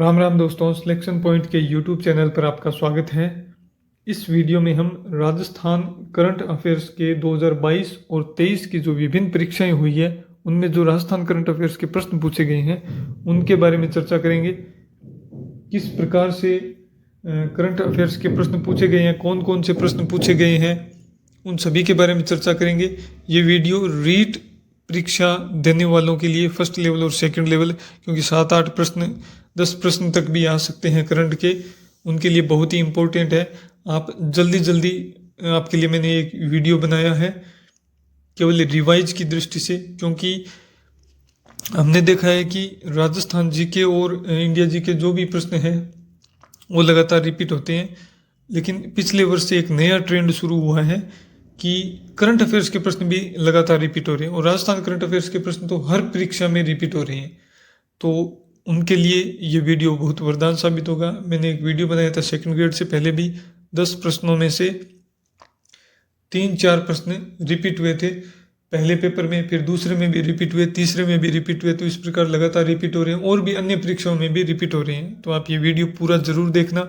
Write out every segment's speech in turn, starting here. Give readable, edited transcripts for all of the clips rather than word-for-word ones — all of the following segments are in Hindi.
राम राम दोस्तों, सिलेक्शन पॉइंट के यूट्यूब चैनल पर आपका स्वागत है। इस वीडियो में हम राजस्थान करंट अफेयर्स के 2022 और 23 की जो विभिन्न परीक्षाएं हुई है उनमें जो राजस्थान करंट अफेयर्स के प्रश्न पूछे गए हैं उनके बारे में चर्चा करेंगे। किस प्रकार से करंट अफेयर्स के प्रश्न पूछे गए हैं, कौन कौन से प्रश्न पूछे गए हैं, उन सभी के बारे में चर्चा करेंगे। ये वीडियो रीट परीक्षा देने वालों के लिए फर्स्ट लेवल और सेकंड लेवल, क्योंकि 7-8 प्रश्न 10 प्रश्न तक भी आ सकते हैं करंट के, उनके लिए बहुत ही इम्पोर्टेंट है। आप जल्दी जल्दी आपके लिए मैंने एक वीडियो बनाया है केवल रिवाइज की दृष्टि से, क्योंकि हमने देखा है कि राजस्थान जीके और इंडिया जीके जो भी प्रश्न हैं वो लगातार रिपीट होते हैं। लेकिन पिछले वर्ष से एक नया ट्रेंड शुरू हुआ है कि करंट अफेयर्स के प्रश्न भी लगातार रिपीट हो रहे हैं, और राजस्थान करंट अफेयर्स के प्रश्न तो हर परीक्षा में रिपीट हो रहे हैं। तो उनके लिए ये वीडियो बहुत वरदान साबित होगा। मैंने एक वीडियो बनाया था सेकंड ग्रेड से पहले भी, 10 प्रश्नों में से 3-4 प्रश्न रिपीट हुए थे पहले पेपर में, फिर दूसरे में भी रिपीट हुए, तीसरे में भी रिपीट हुए। तो इस प्रकार लगातार रिपीट हो रहे हैं और भी अन्य परीक्षाओं में भी रिपीट हो रहे हैं। तो आप ये वीडियो पूरा ज़रूर देखना,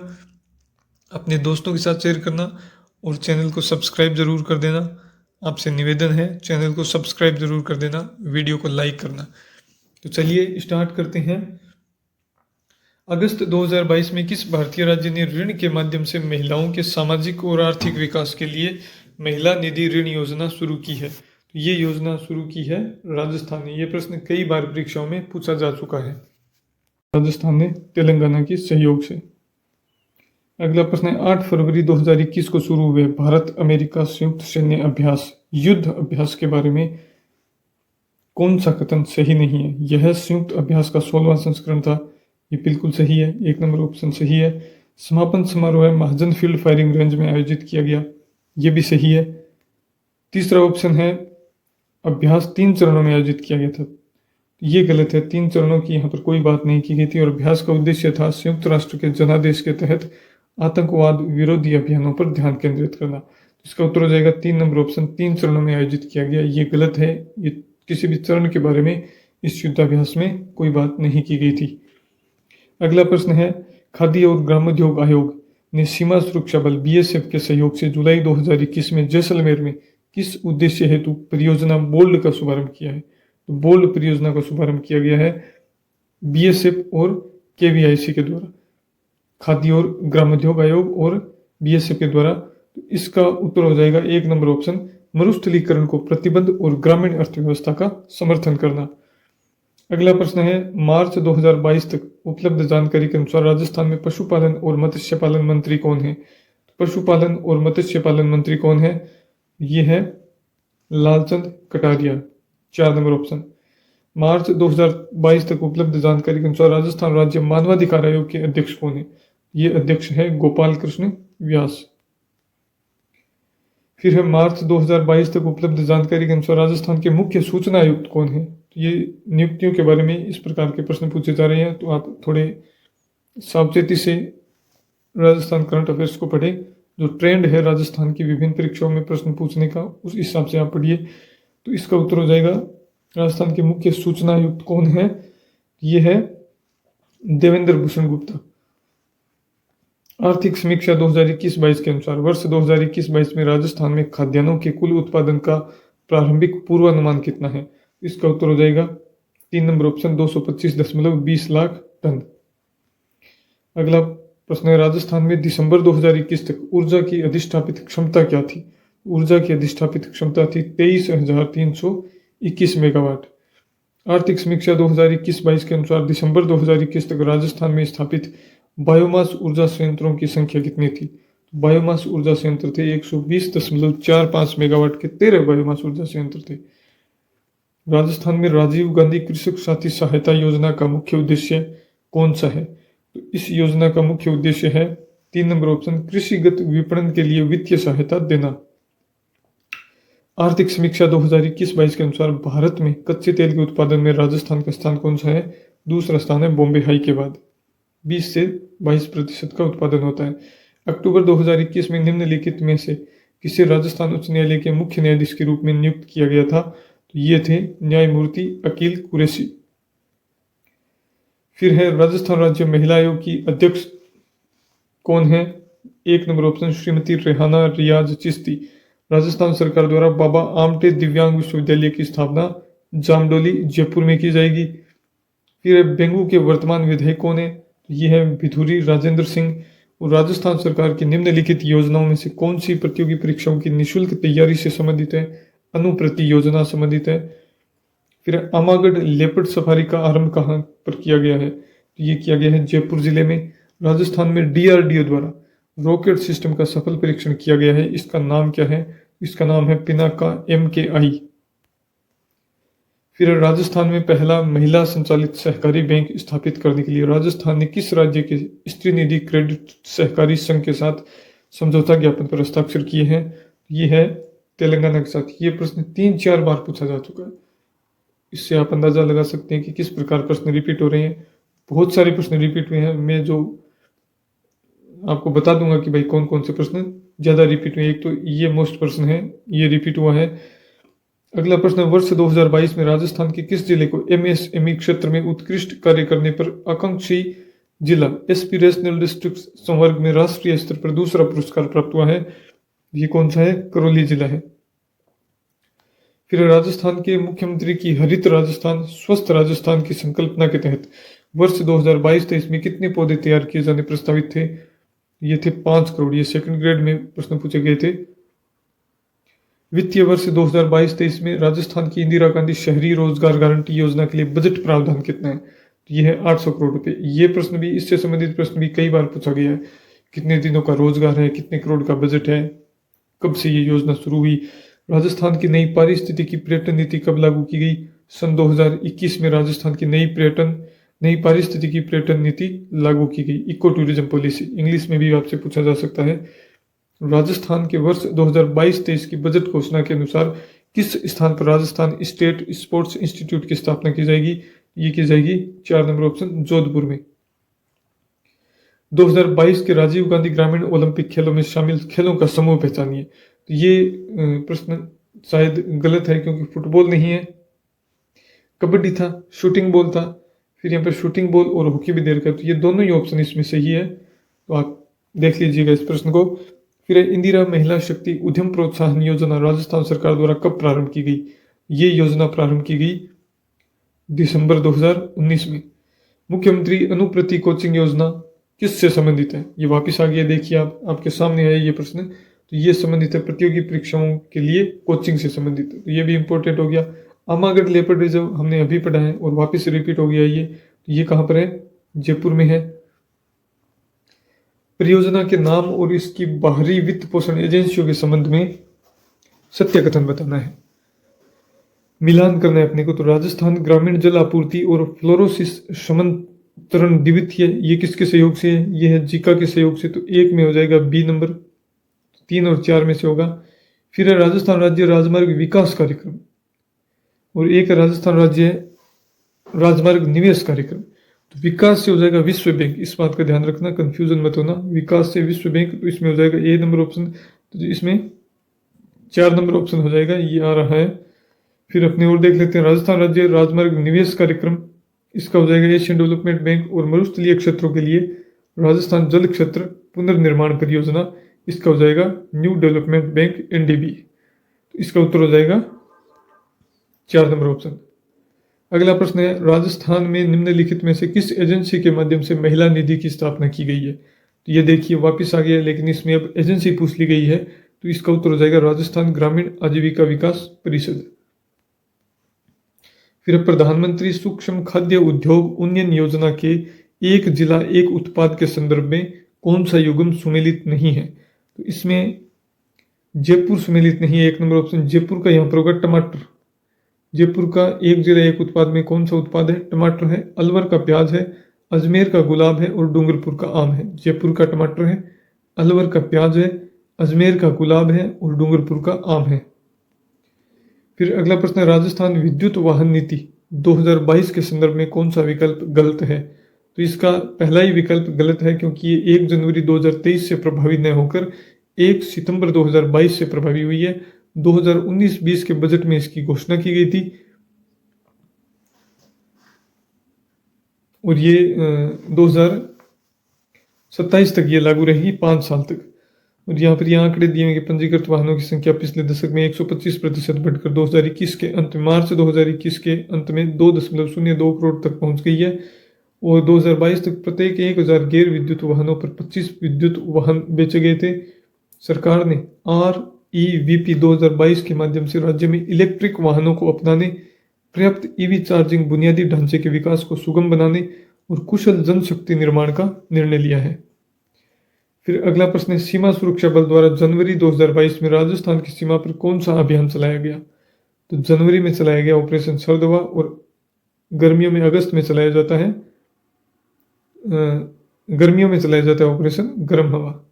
अपने दोस्तों के साथ शेयर करना और चैनल को सब्सक्राइब ज़रूर कर देना। आपसे निवेदन है, चैनल को सब्सक्राइब ज़रूर कर देना, वीडियो को लाइक करना। तो चलिए स्टार्ट करते हैं। अगस्त 2022 में किस भारतीय राज्य ने ऋण के माध्यम से महिलाओं के सामाजिक और आर्थिक विकास के लिए महिला निधि ऋण योजना शुरू की है? तो ये योजना शुरू की है राजस्थान ने। ये प्रश्न कई बार परीक्षाओं में पूछा जा चुका है। राजस्थान ने तेलंगाना के सहयोग से। अगला प्रश्न है, 8 फरवरी 2021 को शुरू हुए भारत अमेरिका संयुक्त सैन्य अभ्यास युद्ध अभ्यास के बारे में कौन सा कथन सही नहीं है? यह संयुक्त अभ्यास का 16वां संस्करण था। ये बिल्कुल सही है, 1 नंबर ऑप्शन सही है। समापन समारोह महाजन फील्ड फायरिंग रेंज में आयोजित किया गया, ये भी सही है। तीसरा ऑप्शन है, अभ्यास 3 चरणों में आयोजित किया गया था, ये गलत है। 3 चरणों की यहाँ पर कोई बात नहीं की गई थी, और अभ्यास का उद्देश्य था संयुक्त राष्ट्र के जनादेश के तहत आतंकवाद विरोधी अभियानों पर ध्यान केंद्रित करना। इसका उत्तर हो जाएगा 3 नंबर ऑप्शन, 3 चरणों में आयोजित किया गया, ये गलत है। ये किसी भी चरण के बारे में इस युद्धाभ्यास में कोई बात नहीं की गई थी। अगला प्रश्न है, खाद्य और ग्रामोद्योग आयोग ने सीमा सुरक्षा बल बीएसएफ के सहयोग से जुलाई 2021 में जैसलमेर में किस उद्देश्य हेतु परियोजना बोल्ड का शुभारंभ किया है? तो बोल्ड परियोजना का शुभारंभ किया गया है बीएसएफ और केवीआईसी के द्वारा, खाद्य और ग्रामोद्योग आयोग और बीएसएफ के द्वारा। तो इसका उत्तर हो जाएगा 1 नंबर ऑप्शन, मरुस्थलीकरण को प्रतिबंध और ग्रामीण अर्थव्यवस्था का समर्थन करना। अगला प्रश्न है, मार्च 2022 तक उपलब्ध जानकारी के अनुसार राजस्थान में पशुपालन और मत्स्य पालन मंत्री कौन है? पशुपालन और मत्स्य पालन मंत्री कौन है? ये है लालचंद कटारिया, 4 नंबर ऑप्शन। मार्च 2022 तक उपलब्ध जानकारी के अनुसार राजस्थान राज्य मानवाधिकार आयोग के अध्यक्ष कौन है? ये अध्यक्ष है गोपाल कृष्ण व्यास। फिर है, मार्च 2022 तक उपलब्ध जानकारी के अनुसार राजस्थान के मुख्य सूचना आयुक्त कौन है? तो ये नियुक्तियों के बारे में इस प्रकार के प्रश्न पूछे जा रहे हैं, तो आप थोड़े सावचेती से राजस्थान करंट अफेयर्स को पढ़े। जो ट्रेंड है राजस्थान की विभिन्न परीक्षाओं में प्रश्न पूछने का, उस हिसाब से आप पढ़िए। तो इसका उत्तर हो जाएगा, राजस्थान के मुख्य सूचना आयुक्त कौन है? ये है देवेंद्र भूषण गुप्ता। आर्थिक समीक्षा 2021-22 के अनुसार वर्ष 2021-22 में राजस्थान में खाद्यान्नों के कुल उत्पादन का प्रारंभिक पूर्वानुमान कितना है? इसका उत्तर हो जाएगा 3 नंबर ऑप्शन, 225.20 लाख टन। अगला प्रश्न है, राजस्थान में दिसंबर 2021 तक ऊर्जा की अधिष्ठापित क्षमता क्या थी? ऊर्जा की अधिष्ठापित क्षमता थी 23,321 मेगावाट। आर्थिक समीक्षा 2021-22 के अनुसार दिसंबर 2021 तक राजस्थान में स्थापित बायोमास ऊर्जा संयंत्रों की संख्या कितनी थी? बायोमास ऊर्जा संयंत्र थे 120.45 मेगावाट के 13 बायोमास ऊर्जा संयंत्र थे। राजस्थान में राजीव गांधी कृषक साथी सहायता योजना का मुख्य उद्देश्य कौन सा है? तो इस योजना का मुख्य उद्देश्य है 3 नंबर ऑप्शन, कृषिगत विपणन के लिए वित्तीय सहायता देना। आर्थिक समीक्षा 2021-22 के अनुसार भारत में कच्चे तेल के उत्पादन में राजस्थान का स्थान कौन सा है? दूसरा स्थान है बॉम्बे हाई के बाद, 20 से 22% का उत्पादन होता है। अक्टूबर 2021 में निम्नलिखित में से किसे राजस्थान उच्च न्यायालय के मुख्य न्यायाधीश के रूप में नियुक्त किया गया था? तो ये थे न्यायमूर्ति अकील कुरैशी। फिर है राजस्थान राज्य महिला आयोग की अध्यक्ष कौन है? 1 नंबर ऑप्शन श्रीमती रेहाना रियाज चिश्ती। राजस्थान सरकार द्वारा बाबा आमटे दिव्यांग विश्वविद्यालय की स्थापना जामडोली जयपुर में की जाएगी। फिर बेंगू के वर्तमान विधायक कौन है? ये है भिथुरी राजेंद्र सिंह। और राजस्थान सरकार की निम्नलिखित योजनाओं में से कौन सी प्रतियोगी परीक्षाओं की निःशुल्क तैयारी से संबंधित है? अनुप्रति योजना संबंधित है। फिर आमागढ़ लेपर्ड सफारी का आरंभ कहाँ पर किया गया है? तो ये किया गया है जयपुर जिले में। राजस्थान में डीआरडीओ द्वारा रॉकेट सिस्टम का सफल परीक्षण किया गया है, इसका नाम क्या है? इसका नाम है पिनाका MKI। फिर राजस्थान में पहला महिला संचालित सहकारी बैंक स्थापित करने के लिए राजस्थान ने किस राज्य के स्त्री निधि क्रेडिट सहकारी संघ के साथ समझौता ज्ञापन पर हस्ताक्षर किए हैं? ये है तेलंगाना के साथ। ये प्रश्न 3-4 बार पूछा जा चुका है, इससे आप अंदाजा लगा सकते हैं कि किस प्रकार प्रश्न रिपीट हो रहे हैं। बहुत सारे प्रश्न रिपीट हुए हैं, मैं जो आपको बता दूंगा कि भाई कौन कौन से प्रश्न ज्यादा रिपीट हुए। एक तो ये मोस्ट प्रश्न है, ये रिपीट हुआ है। अगला प्रश्न, वर्ष 2022 में राजस्थान के किस जिले को MSME क्षेत्र में उत्कृष्ट कार्य करने पर आकांक्षी जिला एस्पिरेशनल डिस्ट्रिक्ट संवर्ग में राष्ट्रीय स्तर पर दूसरा पुरस्कार प्राप्त हुआ है? ये कौन सा है? करौली जिला है। फिर राजस्थान के मुख्यमंत्री की हरित राजस्थान स्वस्थ राजस्थान की संकल्पना के तहत वर्ष 2022-23 में कितने पौधे तैयार किए जाने प्रस्तावित थे? ये थे 5 करोड़। ये सेकंड ग्रेड में प्रश्न पूछे गए थे। वित्तीय वर्ष 2022-23 में राजस्थान की इंदिरा गांधी शहरी रोजगार गारंटी योजना के लिए बजट प्रावधान कितना है? तो ये है 800 करोड़ रुपए। ये प्रश्न भी, इससे संबंधित प्रश्न भी कई बार पूछा गया है। कितने दिनों का रोजगार है, कितने करोड़ का बजट है, कब से ये योजना शुरू हुई? राजस्थान की नई पारिस्थितिकी पर्यटन नीति कब लागू की गई? सन 2021 में राजस्थान की नई पारिस्थितिकी पर्यटन नीति लागू की गई, इको टूरिज्म पॉलिसी। इंग्लिश में भी आपसे पूछा जा सकता है। राजस्थान के वर्ष 2022-23 की बजट घोषणा के अनुसार किस स्थान पर राजस्थान स्टेट स्पोर्ट्स इंस्टीट्यूट की स्थापना की जाएगी? ये की जाएगी 4 नंबर ऑप्शन जोधपुर में। 2022 के राजीव गांधी ग्रामीण ओलंपिक खेलों में शामिल खेलों का समूह पहचानिए। तो ये प्रश्न शायद गलत है, क्योंकि फुटबॉल नहीं है, कबड्डी था, शूटिंग बॉल था। फिर यहाँ पर शूटिंग बॉल और हॉकी भी दे रखा है, तो ये दोनों ही ऑप्शन इसमें सही है, तो आप देख लीजिएगा इस प्रश्न को। फिर इंदिरा महिला शक्ति उद्यम प्रोत्साहन योजना राजस्थान सरकार द्वारा कब प्रारंभ की गई? ये योजना प्रारंभ की गई दिसंबर 2019 में। मुख्यमंत्री अनुप्रति कोचिंग योजना किससे संबंधित है? ये वापिस आ गया, देखिए आप, आपके सामने है ये प्रश्न। तो ये संबंधित है प्रतियोगी परीक्षाओं के लिए कोचिंग से संबंधित, तो ये भी इंपॉर्टेंट हो गया। आमागढ़ लेपर्ड रिजर्व हमने अभी पढ़ा है और वापस रिपीट हो गया ये। तो ये कहाँ पर है? जयपुर में है। परियोजना के नाम और इसकी बाहरी वित्त पोषण एजेंसियों के संबंध में सत्य कथन बताना है, मिलान करना है अपने को। तो राजस्थान ग्रामीण जल आपूर्ति और फ्लोरोसिस समंत्रण द्वितीय, ये किसके सहयोग से है? ये है जीका के सहयोग से। तो एक में हो जाएगा बी नंबर, 3 और 4 में से होगा। फिर है राजस्थान राज्य राजमार्ग विकास कार्यक्रम, और एक राजस्थान राज्य राजमार्ग निवेश कार्यक्रम। तो विकास से हो जाएगा विश्व बैंक, इस बात का ध्यान रखना, कंफ्यूजन मत होना। विकास से विश्व बैंक, तो इसमें हो जाएगा ए नंबर ऑप्शन। तो इसमें 4 नंबर ऑप्शन हो जाएगा, ये आ रहा है। फिर अपने और देख लेते हैं, राजस्थान राज्य राजमार्ग निवेश कार्यक्रम, इसका हो जाएगा एशियन डेवलपमेंट बैंक। और मरुस्थलीय क्षेत्रों के लिए राजस्थान जल क्षेत्र पुनर्निर्माण परियोजना, इसका हो जाएगा न्यू डेवलपमेंट बैंक NDB। तो इसका उत्तर हो जाएगा 4 नंबर ऑप्शन। अगला प्रश्न है, राजस्थान में निम्नलिखित में से किस एजेंसी के माध्यम से महिला निधि की स्थापना की गई है? तो ये देखिए वापिस आ गया, लेकिन इसमें अब एजेंसी पूछ ली गई है, तो इसका उत्तर हो जाएगा राजस्थान ग्रामीण आजीविका विकास परिषद। फिर प्रधानमंत्री सूक्ष्म खाद्य उद्योग उन्नयन योजना के एक जिला एक उत्पाद के संदर्भ में कौन सा युग्म सुमेलित नहीं है? तो इसमें जयपुर सुमेलित नहीं है, 1 नंबर ऑप्शन। जयपुर का यहाँ पर होगा टमाटर। जयपुर का एक जिला एक उत्पाद में कौन सा उत्पाद है? टमाटर है। अलवर का प्याज है, अजमेर का गुलाब है और डूंगरपुर का आम है। जयपुर का टमाटर है, अलवर का प्याज है, अजमेर का गुलाब है और डूंगरपुर का आम है। फिर अगला प्रश्न है, राजस्थान विद्युत वाहन नीति 2022 के संदर्भ में कौन सा विकल्प गलत है? तो इसका पहला ही विकल्प गलत है, क्योंकि ये 1 जनवरी 2023 से प्रभावी न होकर 1 सितंबर 2022 से प्रभावी हुई है। 2019-20 के बजट में इसकी घोषणा की गई थी। और ये 2027 तक ये लागू रहेगी, 5 साल तक। और यहाँ पर ये आंकड़े दिए हैं कि पंजीकृत वाहनों की संख्या पिछले दशक में 125% बढ़कर 2021 के अंत में, मार्च 2021 के अंत में 2.02 करोड़ तक पहुंच गई है। और 2022 तक प्रत्येक 1000 गैर विद्युत वाहनों पर 25 विद्युत वाहन बेचे गए थे। सरकार ने REVP 2022 के माध्यम से राज्य में इलेक्ट्रिक वाहनों को अपनाने, पर्याप्त EV चार्जिंग बुनियादी ढांचे के विकास को सुगम बनाने और कुशल जनशक्ति निर्माण का निर्णय लिया है। फिर अगला प्रश्न है, सीमा सुरक्षा बल द्वारा जनवरी 2022 में राजस्थान की सीमा पर कौन सा अभियान चलाया गया? तो जनवरी में चलाया गया ऑपरेशन सर्द हवा, और गर्मियों में अगस्त में चलाया जाता है ऑपरेशन गर्म हवा,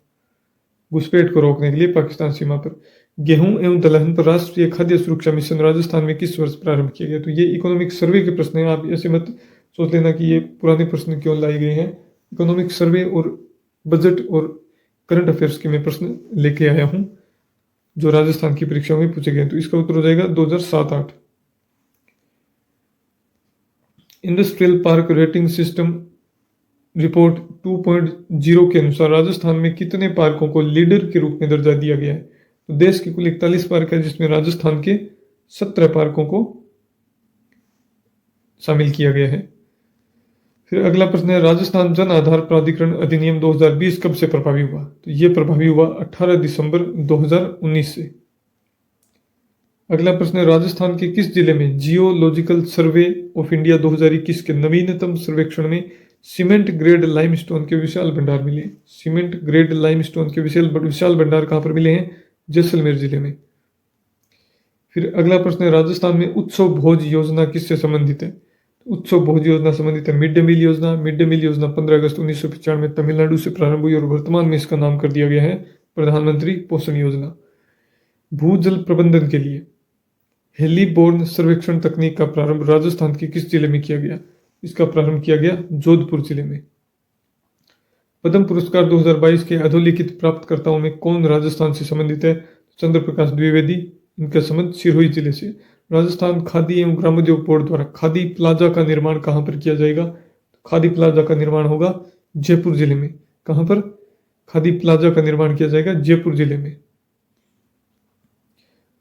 घुसपैठ को रोकने के लिए पाकिस्तान सीमा पर। गेहूं एवं दलहन पर राष्ट्रीय खाद्य सुरक्षा मिशन राजस्थान में किस वर्ष प्रारंभ किया गया? तो ये इकोनॉमिक सर्वे के प्रश्न है, आप ऐसे मत सोच लेना कि ये पुराने प्रश्न क्यों लाए गए हैं। इकोनॉमिक सर्वे और बजट और करंट अफेयर्स के मैं प्रश्न लेके आया हूं जो राजस्थान की परीक्षाओं में पूछे गए। तो इसका उत्तर हो जाएगा 2007-08। Industrial park rating system report 2.0 के अनुसार राजस्थान में कितने पार्कों को लीडर के रूप में दर्जा दिया गया है? तो देश के कुल 41 पार्क है, जिसमें राजस्थान के 17 पार्कों को शामिल किया गया है। फिर अगला प्रश्न है, राजस्थान जन आधार प्राधिकरण अधिनियम 2020 कब से प्रभावी हुआ? तो ये प्रभावी हुआ 18 दिसंबर 2019 से। अगला प्रश्न है, राजस्थान के किस जिले में जियोलॉजिकल सर्वे ऑफ इंडिया 2021 के नवीनतम सर्वेक्षण में सीमेंट ग्रेड लाइमस्टोन के विशाल भंडार मिले? सीमेंट ग्रेड लाइमस्टोन के विशाल भंडार कहां पर मिले हैं? जैसलमेर जिले में। फिर अगला प्रश्न है, राजस्थान में उत्सव भोज योजना किससे संबंधित है? उत्सव भोज योजना संबंधित है मिड डे मील योजना। मिड डे मील योजना 15 अगस्त 1995 में तमिलनाडु से प्रारंभ हुई और वर्तमान में इसका नाम कर दिया गया है प्रधानमंत्री पोषण योजना। भूजल प्रबंधन के लिए हेलीबोर्न सर्वेक्षण तकनीक का प्रारंभ राजस्थान के किस जिले में किया गया? इसका प्रारंभ किया गया जोधपुर जिले में। पद्म पुरस्कार 2022 के अधोलिखित प्राप्तकर्ताओं में कौन राजस्थान से संबंधित है? चंद्र प्रकाश द्विवेदी, इनका संबंध सिरोही जिले से। राजस्थान खादी एवं ग्रामोद्योग बोर्ड द्वारा खादी प्लाजा का निर्माण कहां पर किया जाएगा? खादी प्लाजा का निर्माण होगा जयपुर जिले में। कहां पर खादी प्लाजा का निर्माण किया जाएगा? जयपुर जिले में।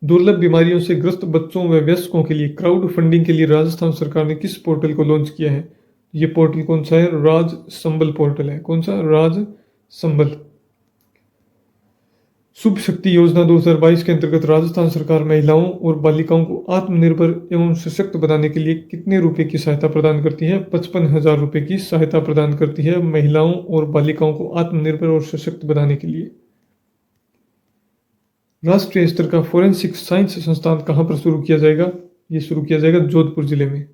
दुर्लभ बीमारियों से ग्रस्त बच्चों व वयस्कों के लिए क्राउड फंडिंग के लिए राजस्थान सरकार ने किस पोर्टल को लॉन्च किया है? ये पोर्टल कौन सा है? राज संबल पोर्टल है। कौन सा? राज संबल। शुभ शक्ति योजना 2022 के अंतर्गत राजस्थान सरकार महिलाओं और बालिकाओं को आत्मनिर्भर एवं सशक्त बनाने के लिए कितने रुपए की सहायता प्रदान करती है? 55,000 रुपए की सहायता प्रदान करती है महिलाओं और बालिकाओं को आत्मनिर्भर और सशक्त बनाने के लिए। राष्ट्रीय स्तर का फोरेंसिक साइंस संस्थान कहां पर शुरू किया जाएगा? ये शुरू किया जाएगा जोधपुर जिले में।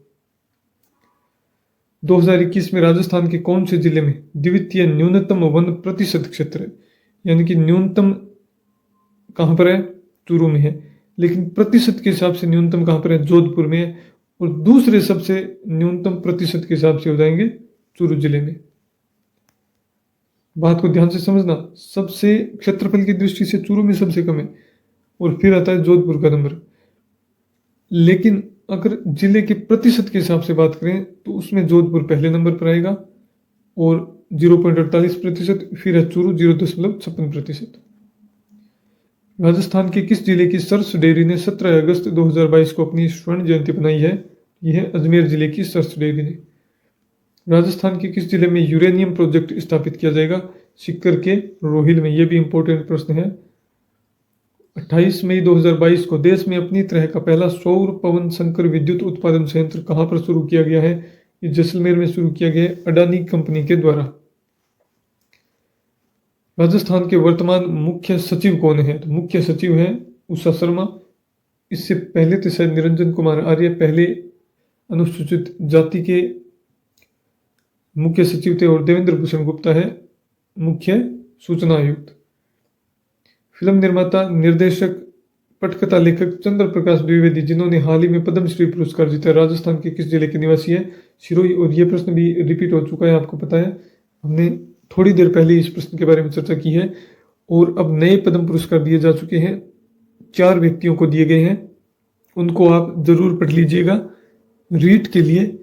2021 में राजस्थान के कौन से जिले में द्वितीय न्यूनतम वन प्रतिशत क्षेत्र है? यानी कि न्यूनतम कहां पर है? चूरू में है, लेकिन प्रतिशत के हिसाब से न्यूनतम कहां पर है? जोधपुर में है। और दूसरे सबसे न्यूनतम प्रतिशत के हिसाब से हो जाएंगे चूरू जिले में। बात को ध्यान से समझना, सबसे क्षेत्रफल की दृष्टि से चूरू में सबसे कम है और फिर आता है जोधपुर का नंबर। लेकिन अगर जिले के प्रतिशत के हिसाब से बात करें तो उसमें जोधपुर पहले नंबर पर आएगा और 0.48%, फिर है चूरू 0.56%। राजस्थान के किस जिले की सरस डेयरी ने 17 अगस्त 2022 को अपनी स्वर्ण जयंती बनाई है? यह है अजमेर जिले की सरस डेयरी ने। राजस्थान के किस जिले में यूरेनियम प्रोजेक्ट स्थापित किया जाएगा? सीकर के रोहिल में। यह भी इंपॉर्टेंट प्रश्न है। 28 मई 2022 को देश में अपनी तरह का पहला सौर पवन संकर विद्युत उत्पादन संयंत्र कहां पर शुरू किया गया है? ये जैसलमेर में शुरू किया गया है अडानी कंपनी के द्वारा। राजस्थान के वर्तमान मुख्य सचिव कौन है? तो मुख्य सचिव है उषा शर्मा। इससे पहले तो शायद निरंजन कुमार आर्य पहले अनुसूचित जाति के मुख्य सचिव थे और देवेंद्र भूषण गुप्ता है मुख्य सूचना आयुक्त। फिल्म निर्माता, निर्देशक, पटकथा लेखक चंद्र प्रकाश द्विवेदी, जिन्होंने हाल ही में पद्मश्री पुरस्कार जीता, राजस्थान के किस जिले के निवासी है? सिरोही। और यह प्रश्न भी रिपीट हो चुका है, आपको पता है, हमने थोड़ी देर पहले इस प्रश्न के बारे में चर्चा की है। और अब नए पद्म पुरस्कार दिए जा चुके हैं, 4 व्यक्तियों को दिए गए हैं, उनको आप जरूर पढ़ लीजिएगा रीट के लिए।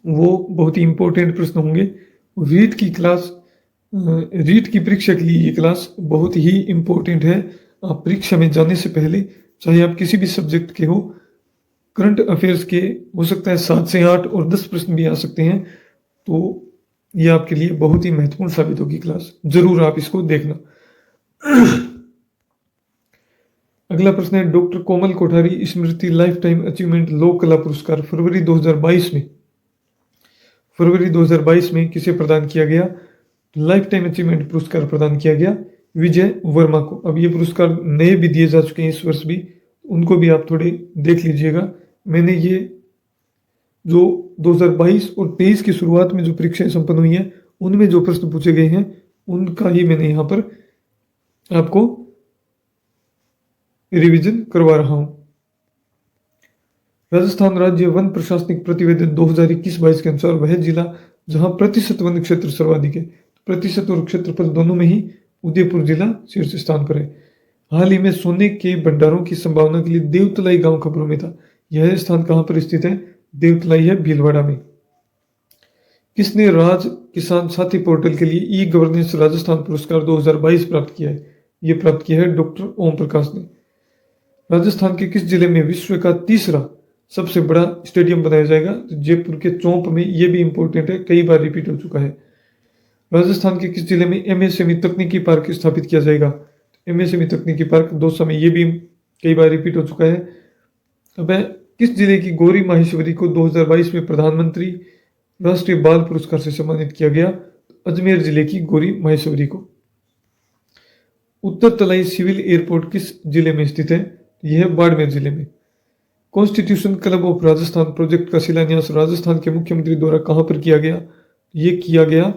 वो बहुत ही इम्पोर्टेंट प्रश्न होंगे। रीट की क्लास रीट की परीक्षा के लिए ये क्लास बहुत ही इम्पोर्टेंट है। आप परीक्षा में जाने से पहले, चाहे आप किसी भी सब्जेक्ट के हो, करंट अफेयर्स के हो सकता है 7 से 8 और 10 प्रश्न भी आ सकते हैं। तो ये आपके लिए बहुत ही महत्वपूर्ण साबित होगी क्लास। जरूर आप इसको देखना। अगला प्रश्न है, डॉक्टर कोमल कोठारी स्मृति लाइफ टाइम अचीवमेंट लोक कला पुरस्कार फरवरी 2022 में किसे प्रदान किया गया? लाइफ टाइम अचीवमेंट पुरस्कार प्रदान किया गया विजय वर्मा को। अब ये पुरस्कार नए भी दिए जा चुके हैं इस वर्ष भी, उनको भी आप थोड़े देख लीजिएगा। मैंने ये जो 2022 और 23 की शुरुआत में जो परीक्षाएं संपन्न हुई हैं, उनमें जो प्रश्न पूछे गए हैं उनका ही मैंने यहाँ पर आपको रिवीजन करवा रहा हूं। राजस्थान राज्य वन प्रशासनिक प्रतिवेदन 2021-22 के अनुसार वह जिला जहां प्रतिशत वन क्षेत्र सर्वाधिक है, प्रतिशत और क्षेत्रफल दोनों में ही उदयपुर जिला शीर्ष स्थान पर है। हाल ही में सोने के भंडारों की संभावना के लिए देवतलाई गांव खबरों में था। यह स्थान कहां पर स्थित है? देवतलाई है भीलवाड़ा में। किसने राज किसान साथी पोर्टल के लिए ई गवर्नेंस राजस्थान पुरस्कार 2022 प्राप्त किया है? ये प्राप्त किया है डॉक्टर ओम प्रकाश ने। राजस्थान के किस जिले में विश्व का तीसरा सबसे बड़ा स्टेडियम बनाया जाएगा? तो जयपुर के चौंप में। ये भी इंपॉर्टेंट है, कई बार रिपीट हो चुका है। राजस्थान के किस जिले में एमएसएमई तकनीकी पार्क स्थापित किया जाएगा? एमएसएमई तकनीकी पार्क दौसा में। ये भी कई बार रिपीट हो चुका है। अब किस जिले की गौरी माहेश्वरी को 2022 में प्रधानमंत्री राष्ट्रीय बाल पुरस्कार से सम्मानित किया गया? अजमेर जिले की गौरी माहेश्वरी को। उत्तर तलाई सिविल एयरपोर्ट किस जिले में स्थित है? यह बाड़मेर जिले में। Constitution club of Rajasthan project का शिलान्यास राजस्थान के मुख्यमंत्री द्वारा कहां पर किया गया? ये किया गया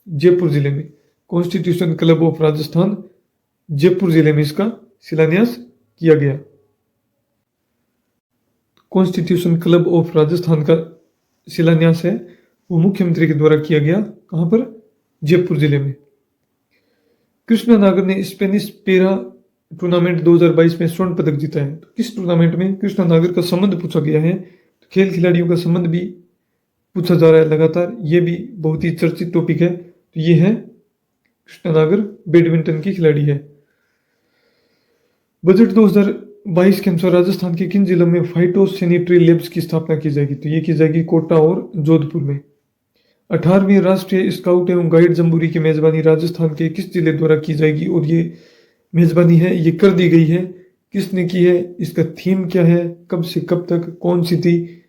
जयपुर जिले में। Constitution club of Rajasthan Jaipur जिले में इसका शिलान्यास किया गया। कॉन्स्टिट्यूशन क्लब ऑफ राजस्थान का शिलान्यास है वो मुख्यमंत्री के द्वारा किया गया। कहां पर? जयपुर जिले में। कृष्णा नागर ने स्पेनिश पेरा टूर्नामेंट 2022 में स्वर्ण पदक जीता है। तो किस टूर्नामेंट में कृष्णा नागर का संबंध पूछा गया है? तो खेल खिलाड़ियों का संबंध भी पूछा जा रहा है लगातार। ये भी बहुत ही चर्चित टॉपिक है। तो ये है कृष्णा नागर बैडमिंटन की खिलाड़ी है। बजट 2022 के अनुसार राजस्थान के किन जिलों में फाइटो सैनिटरी लैब्स की स्थापना की जाएगी? तो ये की जाएगी कोटा और जोधपुर में। 18वीं राष्ट्रीय स्काउट एवं गाइड जम्बूरी की मेजबानी राजस्थान के किस जिले द्वारा की जाएगी? और ये मेजबानी है ये कर दी गई है। किसने की है? इसका थीम क्या है? कब से कब तक? कौन सी थी?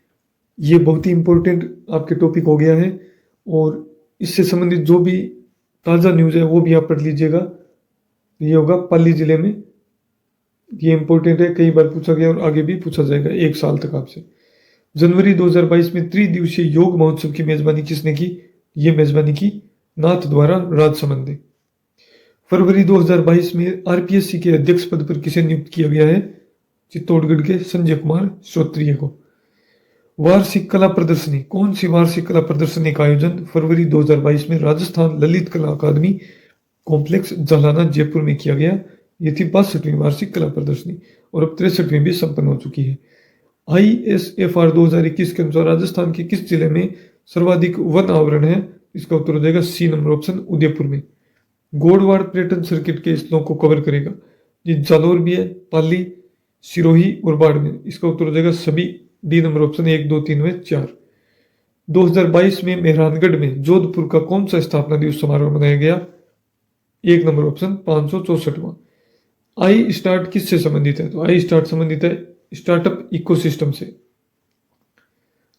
ये बहुत ही इंपॉर्टेंट आपके टॉपिक हो गया है। और इससे संबंधित जो भी ताज़ा न्यूज़ है वो भी आप पढ़ लीजिएगा। ये होगा पाली जिले में। ये इंपॉर्टेंट है, कई बार पूछा गया और आगे भी पूछा जाएगा 1 साल तक आपसे। जनवरी 2022 में त्रिदिवसीय योग महोत्सव की मेजबानी किसने की? ये मेजबानी की नाथ द्वारा राजसमंद ने। फरवरी 2022 में आरपीएससी के अध्यक्ष पद पर किसे नियुक्त किया गया है? चित्तौड़गढ़ के संजय कुमार श्रोत्रिय को। वार्षिक कला प्रदर्शनी, कौन सी वार्षिक कला प्रदर्शनी का आयोजन फरवरी 2022 में राजस्थान ललित कला अकादमी कॉम्प्लेक्स जालाना जयपुर में किया गया? ये थी 62वीं वार्षिक कला प्रदर्शनी और अब 63वीं भी संपन्न हो चुकी है। ISFR 2021 के अनुसार राजस्थान के किस जिले में सर्वाधिक वन आवरण है? इसका उत्तर हो जाएगा सी नंबर ऑप्शन, उदयपुर में। गोडवाड़ पर्यटन सर्किट के स्थलों को कवर करेगा? ये जालोर भी है, पाली, सिरोही और बाड़मेर। इसका उत्तर हो जाएगा सभी, डी नंबर ऑप्शन 1, 2, 3 में 4। 2022 में मेहरानगढ़ में जोधपुर का कौन सा स्थापना दिवस समारोह मनाया गया? 1 नंबर ऑप्शन 564वां। आई स्टार्ट किससे संबंधित है? तो आई स्टार्ट संबंधित है स्टार्टअप इकोसिस्टम से।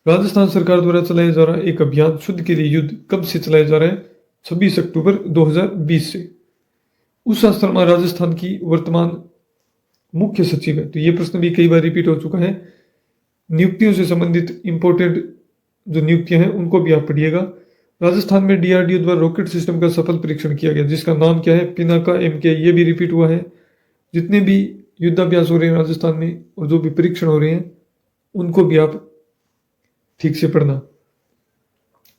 राजस्थान सरकार द्वारा चलाया जा रहा एक अभियान शुद्ध के लिए युद्ध कब से चलाया जा रहा है? 26 अक्टूबर 2020 से। उषा शर्मा राजस्थान की वर्तमान मुख्य सचिव है। तो ये प्रश्न भी कई बार रिपीट हो चुका है। नियुक्तियों से संबंधित इंपॉर्टेंट जो नियुक्तियां हैं उनको भी आप पढ़िएगा। राजस्थान में डीआरडीओ द्वारा रॉकेट सिस्टम का सफल परीक्षण किया गया, जिसका नाम क्या है? पिनाका MK। ये भी रिपीट हुआ है। जितने भी युद्धाभ्यास हो रहे हैं राजस्थान में और जो भी परीक्षण हो रहे हैं उनको भी आप ठीक से पढ़ना।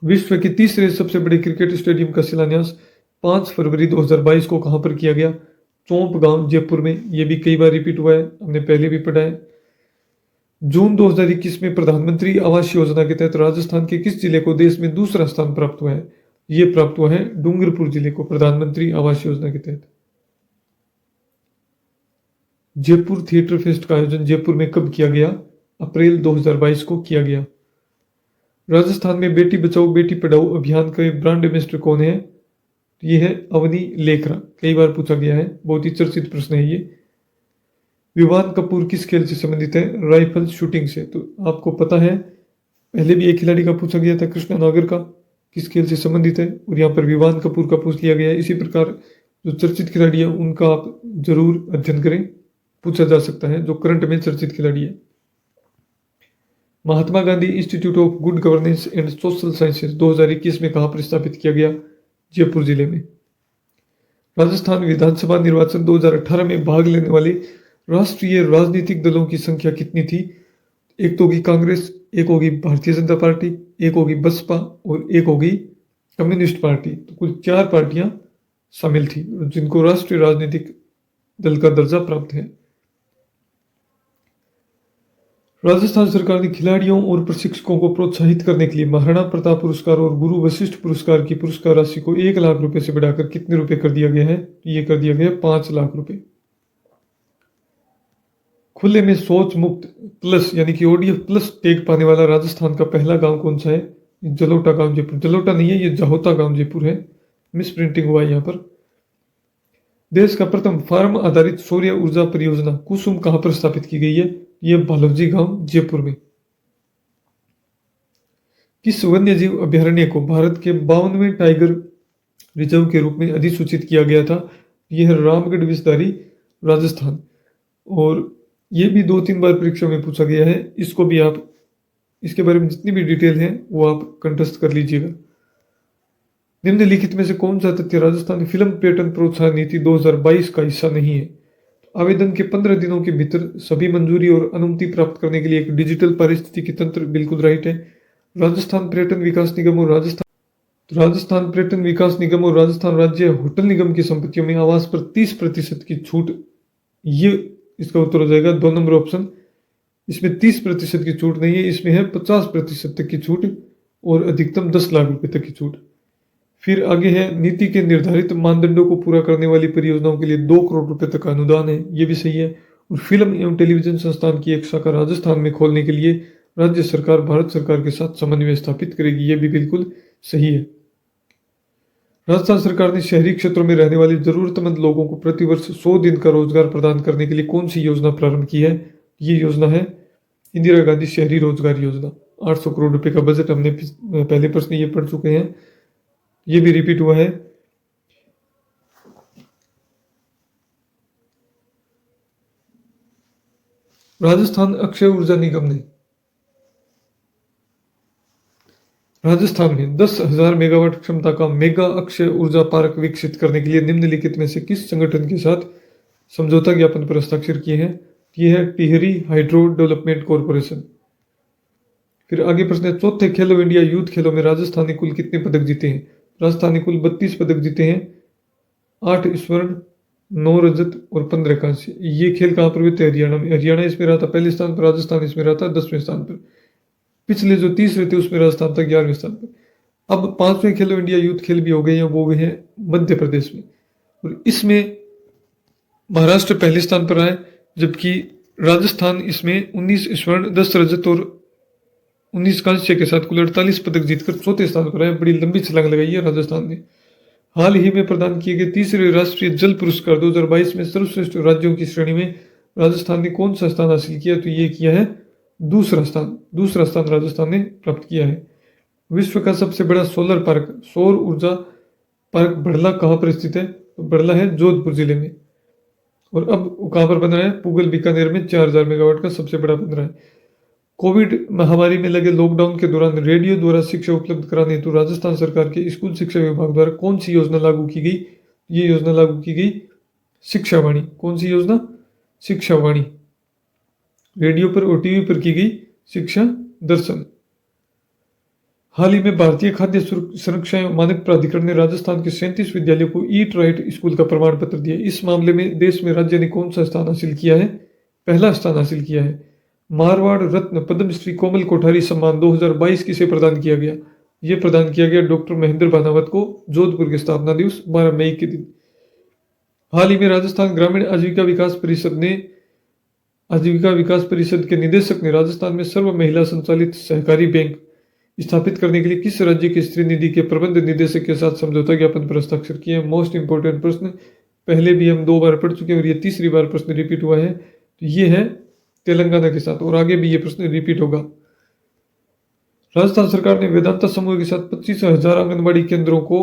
विश्व के तीसरे सबसे बड़े क्रिकेट स्टेडियम का शिलान्यास 5 फरवरी 2022 को कहां पर किया गया? चौंप गांव जयपुर में। ये भी कई बार रिपीट हुआ है, हमने पहले भी पढ़ा है। जून 2021 में प्रधानमंत्री आवास योजना के तहत राजस्थान के किस जिले को देश में दूसरा स्थान प्राप्त हुआ है? ये प्राप्त हुआ है डूंगरपुर जिले को प्रधानमंत्री आवास योजना के तहत। जयपुर थिएटर फेस्ट का आयोजन जयपुर में कब किया गया? अप्रैल 2022 को किया गया। राजस्थान में बेटी बचाओ बेटी पढ़ाओ अभियान के ब्रांड एम्बेसडर कौन है? ये है अवनी लेखरा। कई बार पूछा गया है, बहुत ही चर्चित प्रश्न है ये। विवान कपूर किस खेल से संबंधित है? राइफल शूटिंग से। तो आपको पता है, पहले भी एक खिलाड़ी का पूछा गया था, कृष्णा नागर का, किस खेल से संबंधित है, और यहाँ पर विवान कपूर का पूछ लिया गया है। इसी प्रकार जो चर्चित खिलाड़ी है उनका आप जरूर अध्ययन करें, पूछा जा सकता है, जो करंट में चर्चित खिलाड़ी है। Mahatma Gandhi institute of good governance and social sciences 2021 में कहाँ पर स्थापित किया गया? जयपुर जिले में। राजस्थान विधानसभा निर्वाचन 2018 में भाग लेने वाले राष्ट्रीय राजनीतिक दलों की संख्या कितनी थी? एक तो होगी कांग्रेस, एक होगी भारतीय जनता पार्टी, एक होगी बसपा और एक होगी कम्युनिस्ट पार्टी। तो कुल 4 पार्टियां शामिल थी जिनको राष्ट्रीय राजनीतिक दल का दर्जा प्राप्त है। राजस्थान सरकार ने खिलाड़ियों और प्रशिक्षकों को प्रोत्साहित करने के लिए महाराणा प्रताप पुरस्कार और गुरु वशिष्ठ पुरस्कार की पुरस्कार राशि को 1 लाख रुपए से बढ़ाकर कितने रुपए कर दिया गया है? ये कर दिया गया 5 लाख रुपए। खुले में शौच मुक्त प्लस यानी कि ODF प्लस टैग पाने वाला राजस्थान का पहला गांव कौन सा है? जलोटा गांव जयपुर। जलोटा नहीं है, ये जहोता गांव जयपुर है, मिस प्रिंटिंग हुआ है यहाँ पर। देश का प्रथम फार्म आधारित सौर ऊर्जा परियोजना कुसुम कहां पर स्थापित की गई है? यह बालोजी गांव जयपुर में। किस वन्यजीव अभ्यारण्य को भारत के 52वें टाइगर रिजर्व के रूप में अधिसूचित किया गया था? यह है रामगढ़ विस्तारी राजस्थान। और यह भी 2-3 बार परीक्षा में पूछा गया है, इसको भी आप, इसके बारे में जितनी भी डिटेल है वो आप कंठस्थ कर लीजिएगा। निम्नलिखित में से कौन सा तथ्य राजस्थान फिल्म पर्यटन प्रोत्साहन नीति 2022 का हिस्सा नहीं है? आवेदन के 15 दिनों के भीतर सभी मंजूरी और अनुमति प्राप्त करने के लिए एक डिजिटल पारिस्थितिकी तंत्र बिल्कुल राइट है। राजस्थान पर्यटन विकास निगम और राजस्थान पर्यटन विकास निगम और राजस्थान राज्य होटल निगम की संपत्तियों में आवास पर 30% की छूट, ये इसका उत्तर हो जाएगा 2 नंबर ऑप्शन। इसमें 30% की छूट नहीं है, इसमें है 50% तक की छूट और अधिकतम 10 लाख रुपए तक की छूट। फिर आगे है नीति के निर्धारित मानदंडों को पूरा करने वाली परियोजनाओं के लिए 2 करोड़ रुपए तक का अनुदान है, ये भी सही है। और फिल्म एवं टेलीविजन संस्थान की एक शाखा राजस्थान में खोलने के लिए राज्य सरकार भारत सरकार के साथ समन्वय स्थापित करेगी, ये भी बिल्कुल सही है। राजस्थान सरकार ने शहरी क्षेत्रों में रहने वाले जरूरतमंद लोगों को प्रतिवर्ष 100 दिन का रोजगार प्रदान करने के लिए कौन सी योजना प्रारंभ की है? ये योजना है इंदिरा गांधी शहरी रोजगार योजना। 800 करोड़ रुपए का बजट, हमने पहले प्रश्न ये पढ़ चुके हैं, ये भी रिपीट हुआ है। राजस्थान अक्षय ऊर्जा निगम ने राजस्थान में 10,000 मेगावाट क्षमता का मेगा अक्षय ऊर्जा पार्क विकसित करने के लिए निम्नलिखित में से किस संगठन के साथ समझौता ज्ञापन पर हस्ताक्षर किए हैं? यह है टिहरी हाइड्रो डेवलपमेंट कॉरपोरेशन। फिर आगे प्रश्न है, चौथे खेलो इंडिया यूथ खेलों में राजस्थान ने कुल कितने पदक जीते हैं? राजस्थान ने कुल 32 पदक जीते हैं, 8 स्वर्ण, 9 रजत और 15 कांस्य। ये खेल कहाँ पर हुए थे? हरियाणा में। हरियाणा इसमें रहा था पहले स्थान पर, राजस्थान इसमें रहा था 10वें स्थान पर। पिछले जो 30 थे उसमें राजस्थान था 11वें स्थान पर। अब 5वें खेलो इंडिया यूथ खेल भी हो गए हैं, वो गए हैं मध्य प्रदेश में, और इसमें महाराष्ट्र पहले स्थान पर आए, जबकि राजस्थान इसमें 19 स्वर्ण, 10 रजत और 19 कांस्य के साथ कुल 48 पदक जीतकर चौथे स्थान पर आए। बड़ी लंबी छलांग लगाई है राजस्थान ने। हाल ही में प्रदान किए गए तीसरे राष्ट्रीय जल पुरस्कार 2022 में सर्वश्रेष्ठ राज्यों की श्रेणी में राजस्थान ने कौन सा स्थान हासिल किया? तो ये किया है दूसरा स्थान राजस्थान ने प्राप्त किया है। विश्व का सबसे बड़ा सोलर पार्क, सौर ऊर्जा पार्क बड़ला कहाँ पर स्थित है? तो बड़ला है जोधपुर जिले में। और अब कहाँ पर बन रहा है? पुगल बीकानेर में 4000 मेगावाट का सबसे बड़ा बन रहा है। कोविड महामारी में लगे लॉकडाउन के दौरान रेडियो द्वारा शिक्षा उपलब्ध कराने हेतु राजस्थान सरकार के स्कूल शिक्षा विभाग द्वारा कौन सी योजना लागू की गई? ये योजना लागू की गई शिक्षावाणी। कौन सी योजना? शिक्षावाणी। रेडियो पर और टीवी पर की गई शिक्षा दर्शन। हाल ही में भारतीय खाद्य सुरक्षा एवं मानक प्राधिकरण ने राजस्थान के 37 विद्यालयों को ईट राइट स्कूल का प्रमाण पत्र दिया। इस मामले में देश में राज्य ने कौन सा स्थान हासिल किया है? पहला स्थान हासिल किया है। मारवाड़ रत्न पद्मश्री कोमल कोठारी सम्मान 2022 किसे प्रदान किया गया? ये प्रदान किया गया डॉक्टर महेंद्र भानावत को जोधपुर के स्थापना दिवस 12 मई के दिन। हाल ही में राजस्थान ग्रामीण आजीविका विकास परिषद के निदेशक ने राजस्थान में सर्व महिला संचालित सहकारी बैंक स्थापित करने के लिए किस राज्य की स्त्री निधि के प्रबंध निदेशक के साथ समझौता ज्ञापन पर हस्ताक्षर किए? मोस्ट इंपोर्टेंट प्रश्न, पहले भी हम 2 बार पढ़ चुके हैं और ये तीसरी बार प्रश्न रिपीट हुआ है। तो ये है तेलंगाना के साथ, और आगे भी ये प्रश्न रिपीट होगा। राजस्थान सरकार ने वेदांता समूह के साथ 25,000 आंगनबाड़ी केंद्रों को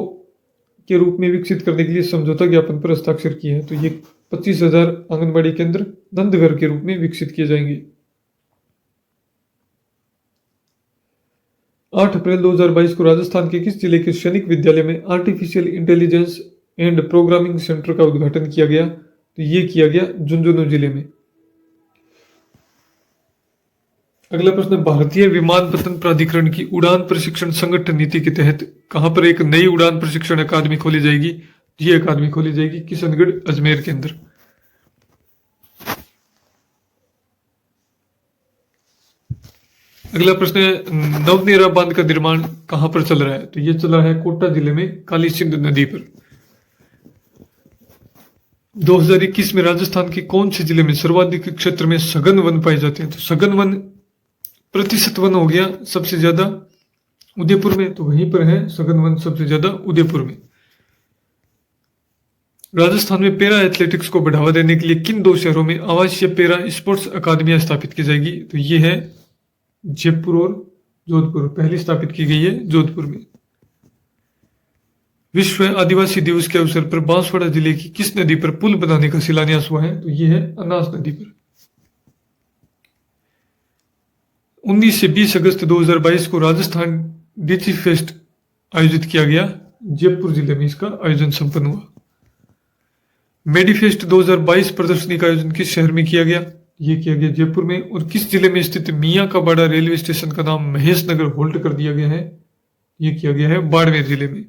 के रूप में विकसित करने के लिए समझौता ज्ञापन पर हस्ताक्षर किए हैं। तो ये 25,000 आंगनबाड़ी केंद्र नंदघर के रूप में विकसित किए जाएंगे। 8 अप्रैल 2022 को राजस्थान के किस जिले के सैनिक विद्यालय में artificial intelligence and programming centre का उद्घाटन किया गया? तो ये किया गया झुंझुनू जिले में। अगला प्रश्न, भारतीय विमानपत्तन प्राधिकरण की उड़ान प्रशिक्षण संगठन नीति के तहत कहां पर एक नई उड़ान प्रशिक्षण अकादमी खोली जाएगी? ये अकादमी खोली जाएगी किशनगढ़ अजमेर के अंदर। अगला प्रश्न है, नवनेरा बांध का निर्माण कहां पर चल रहा है? तो ये चल रहा है कोटा जिले में काली सिंध नदी पर। 2021 में राजस्थान के कौन से जिले में सर्वाधिक क्षेत्र में सघन वन पाए जाते हैं? तो सघन वन प्रतिशत वन हो गया सबसे ज्यादा उदयपुर में, तो वहीं पर है सघन वन सबसे ज्यादा उदयपुर में। राजस्थान में पैरा एथलेटिक्स को बढ़ावा देने के लिए किन 2 शहरों में आवासीय पैरा स्पोर्ट्स अकादमियां स्थापित की जाएगी? तो ये है जयपुर और जोधपुर। पहली स्थापित की गई है जोधपुर में। विश्व आदिवासी दिवस के अवसर पर बांसवाड़ा जिले की किस नदी पर पुल बनाने का शिलान्यास हुआ है? तो ये है अनास नदी पर। 19 से 20 अगस्त 2022 को राजस्थान डिजी फेस्ट आयोजित किया गया। जयपुर जिले में इसका आयोजन संपन्न हुआ। मेडीफेस्ट 2022 प्रदर्शनी का आयोजन किस शहर में किया गया? ये किया गया जयपुर में। और किस जिले में स्थित मियां का बाड़ा रेलवे स्टेशन का नाम महेश नगर होल्ट कर दिया गया है? ये किया गया है बाड़मेर जिले में।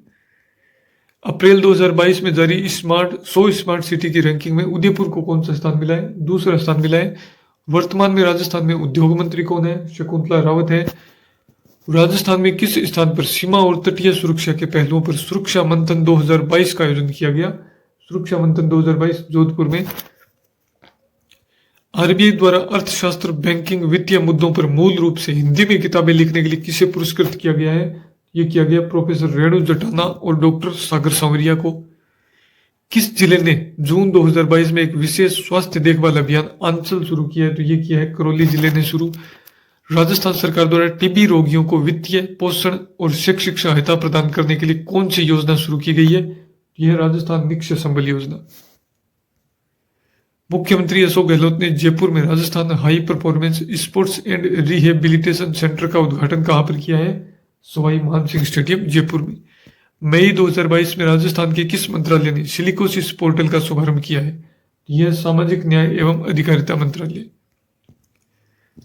अप्रैल 2022 में जारी 100 स्मार्ट सिटी की रैंकिंग में उदयपुर को कौन सा स्थान मिला है? दूसरा स्थान मिला है। वर्तमान में राजस्थान में उद्योग मंत्री कौन है? शकुंतला रावत है। राजस्थान में किस स्थान पर सीमा और तटीय सुरक्षा के पहलुओं पर सुरक्षा मंथन 2022 का आयोजन किया गया? सुरक्षा मंथन 2022 जोधपुर में। आरबीआई द्वारा अर्थशास्त्र, बैंकिंग, वित्तीय मुद्दों पर मूल रूप से हिंदी में किताबें लिखने के लिए किसे पुरस्कृत किया गया है? ये किया गया प्रोफेसर रेणु जटाना और डॉक्टर सागर सांवरिया को। किस जिले ने जून 2022 में एक विशेष स्वास्थ्य देखभाल अभियान आंचल शुरू किया है? तो ये किया है करौली जिले ने शुरू। राजस्थान सरकार द्वारा टीबी रोगियों को वित्तीय, पोषण और शैक्षिक सहायता प्रदान करने के लिए कौन सी योजना शुरू की गई है? यह राजस्थान निक्षय संबल योजना। मुख्यमंत्री अशोक गहलोत ने जयपुर में Rajasthan high performance sports and rehabilitation centre का उद्घाटन कहां पर किया है? सवाई मानसिंह स्टेडियम जयपुर में। मई 2022 में राजस्थान के किस मंत्रालय ने सिलिकोसिस पोर्टल का शुभारंभ किया है? यह सामाजिक न्याय एवं अधिकारिता मंत्रालय।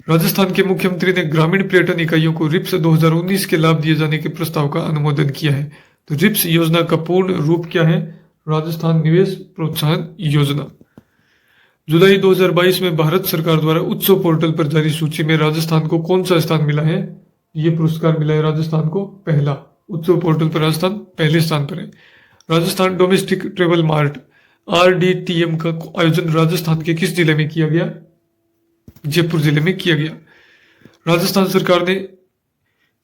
राजस्थान के मुख्यमंत्री ने ग्रामीण पर्यटन इकाइयों को रिप्स 2019 के लाभ दिए जाने के प्रस्ताव का अनुमोदन किया है। तो रिप्स योजना का पूर्ण रूप क्या है? राजस्थान निवेश प्रोत्साहन योजना। जुलाई 2022 में भारत सरकार द्वारा उत्सव पोर्टल पर जारी सूची में राजस्थान को कौन सा स्थान मिला है? ये पुरस्कार मिला है राजस्थान को पहला। उत्सव पोर्टल पर राजस्थान पहले स्थान पर है। Rajasthan domestic travel mart RDTM का आयोजन राजस्थान के किस जिले में किया गया? जयपुर जिले में किया गया। राजस्थान सरकार ने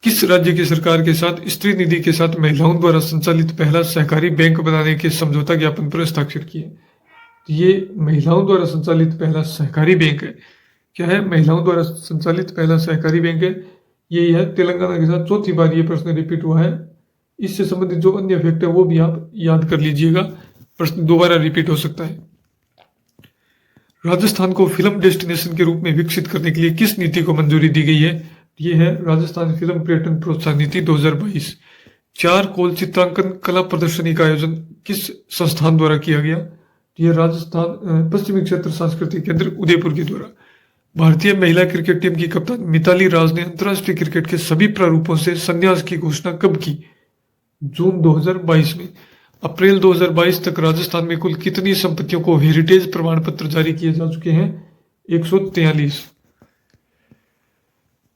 किस राज्य की सरकार के साथ स्त्री निधि के साथ महिलाओं द्वारा संचालित पहला सहकारी बैंक बनाने के समझौता ज्ञापन पर हस्ताक्षर किए? ये महिलाओं द्वारा संचालित पहला सहकारी बैंक है। क्या है? महिलाओं द्वारा संचालित पहला सहकारी बैंक है। यही है तेलंगाना के साथ चौथी बार ये प्रश्न रिपीट हुआ है। इससे संबंधित जो अन्य फैक्ट है वो भी आप याद कर लीजिएगा, प्रश्न दोबारा रिपीट हो सकता है। राजस्थान को फिल्म डेस्टिनेशन के रूप में विकसित करने के लिए किस नीति को मंजूरी दी गई है? ये है राजस्थान फिल्म पर्यटन प्रोत्साहन नीति 2022। 4 कोल चित्रांकन कला प्रदर्शनी का आयोजन किस संस्थान द्वारा किया गया? यह राजस्थान पश्चिमी क्षेत्र सांस्कृतिक केंद्र उदयपुर के द्वारा। भारतीय महिला क्रिकेट टीम की कप्तान मिताली राज ने अंतर्राष्ट्रीय क्रिकेट के सभी प्रारूपों से संन्यास की घोषणा कब की? जून 2022 में। अप्रैल 2022 तक राजस्थान में कुल कितनी संपत्तियों को हेरिटेज प्रमाण पत्र जारी किए जा चुके हैं? 143।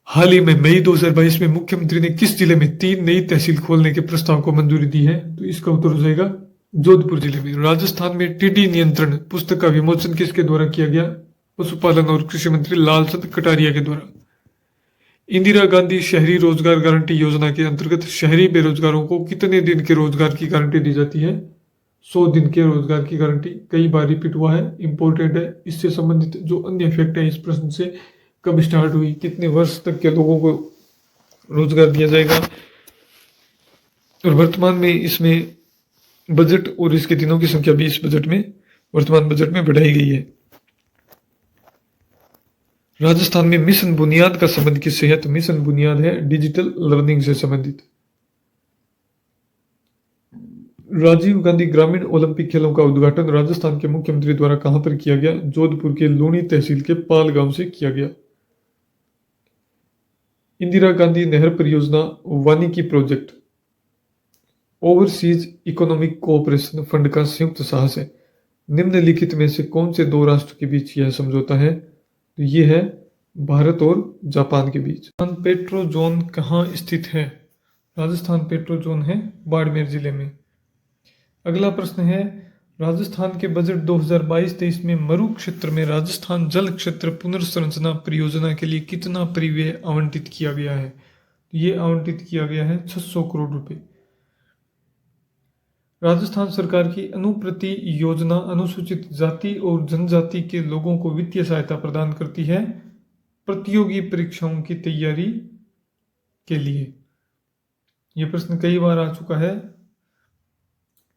हाल ही में मई 2022 में मुख्यमंत्री ने किस जिले में 3 नई तहसील खोलने के प्रस्ताव को मंजूरी दी है? तो इसका उत्तर हो जाएगा जोधपुर जिले में। राजस्थान में टिड्डी नियंत्रण पुस्तक का विमोचन किसके द्वारा किया गया? पशुपालन और कृषि मंत्री लालचंद कटारिया के द्वारा। इंदिरा गांधी शहरी रोजगार गारंटी योजना के अंतर्गत शहरी बेरोजगारों को कितने दिन के रोजगार की गारंटी दी जाती है? 100 दिन के रोजगार की गारंटी। कई बार रिपीट हुआ है, इंपॉर्टेंट है। इससे संबंधित जो अन्य फैक्ट है इस प्रश्न से, कब स्टार्ट हुई, कितने वर्ष तक के लोगों को रोजगार दिया जाएगा, और वर्तमान में इसमें बजट और इसके दिनों की संख्या भी इस बजट में, वर्तमान बजट में बढ़ाई गई है। राजस्थान में मिशन बुनियाद का संबंध किससे है? तो मिशन बुनियाद है डिजिटल लर्निंग से संबंधित। राजीव गांधी ग्रामीण ओलंपिक खेलों का उद्घाटन राजस्थान के मुख्यमंत्री द्वारा कहां पर किया गया? जोधपुर के लूणी तहसील के पाल गांव से किया गया। इंदिरा गांधी नहर परियोजना वानिकी project overseas economic cooperation fund का संयुक्त साहस है। निम्नलिखित में से कौन से दो राष्ट्र के बीच यह समझौता है? तो ये है भारत और जापान के बीच। राजस्थान पेट्रो जोन कहाँ स्थित है? राजस्थान पेट्रो जोन है बाड़मेर जिले में। अगला प्रश्न है, राजस्थान के बजट 2022-23 में मरु क्षेत्र में राजस्थान जल क्षेत्र पुनर्संरचना परियोजना के लिए कितना परिव्यय आवंटित किया गया है? ये आवंटित किया गया है 600 करोड़ रुपए। राजस्थान सरकार की अनुप्रति योजना अनुसूचित जाति और जनजाति के लोगों को वित्तीय सहायता प्रदान करती है प्रतियोगी परीक्षाओं की तैयारी के लिए। यह प्रश्न कई बार आ चुका है,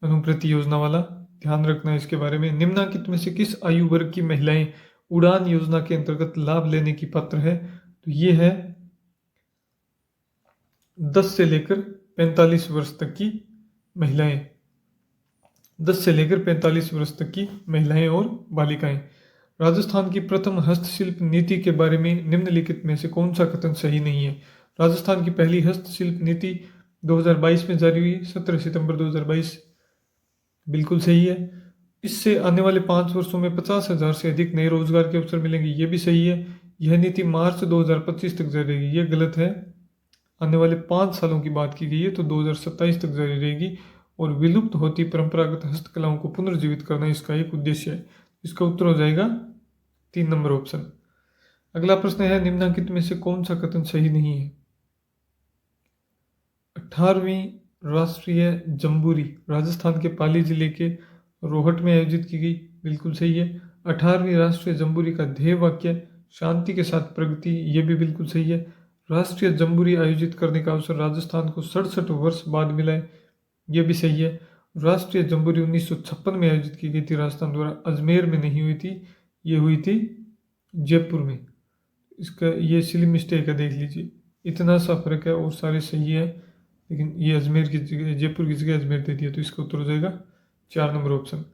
अनुप्रति योजना वाला, ध्यान रखना इसके बारे में। निम्नलिखित में से किस आयु वर्ग की महिलाएं उड़ान योजना के अंतर्गत लाभ लेने की पात्र है? तो ये है 10 से लेकर 45 वर्ष तक की महिलाएं, 10 से लेकर 45 वर्ष तक की महिलाएं और बालिकाएं। राजस्थान की प्रथम हस्तशिल्प नीति के बारे में निम्नलिखित में से कौन सा कथन सही नहीं है? राजस्थान की पहली हस्तशिल्प नीति 2022 में जारी हुई, 17 सितंबर 2022, बिल्कुल सही है। इससे आने वाले 5 वर्षों में 50,000 से अधिक नए रोजगार के अवसर मिलेंगे, ये भी सही है। यह नीति मार्च 2025 तक जारी रहेगी, ये गलत है। आने वाले 5 सालों की बात की गई है, तो 2027 तक जारी रहेगी। और विलुप्त होती परंपरागत हस्तकलाओं को पुनर्जीवित करना इसका एक उद्देश्य है। इसका उत्तर हो जाएगा 3 नंबर ऑप्शन। अगला प्रश्न है, निम्नलिखित में से कौन सा कथन सही नहीं है? 18वीं राष्ट्रीय जम्बूरी राजस्थान के पाली जिले के रोहट में आयोजित की गई, बिल्कुल सही है। 18वीं राष्ट्रीय जम्बूरी का ध्येय वाक्य शांति के साथ प्रगति, ये भी बिल्कुल सही है। राष्ट्रीय जम्बूरी आयोजित करने का अवसर राजस्थान को 67 वर्ष बाद मिला है, ये भी सही है। राष्ट्रीय जम्बूरी 1956 में आयोजित की गई थी राजस्थान द्वारा, अजमेर में नहीं हुई थी, ये हुई थी जयपुर में। इसका ये सिली मिस्टेक है, देख लीजिए, इतना सा फर्क है और सारे सही है, लेकिन ये अजमेर की जगह, जयपुर की जगह अजमेर दे दिया, तो इसका उत्तर हो जाएगा 4 नंबर ऑप्शन।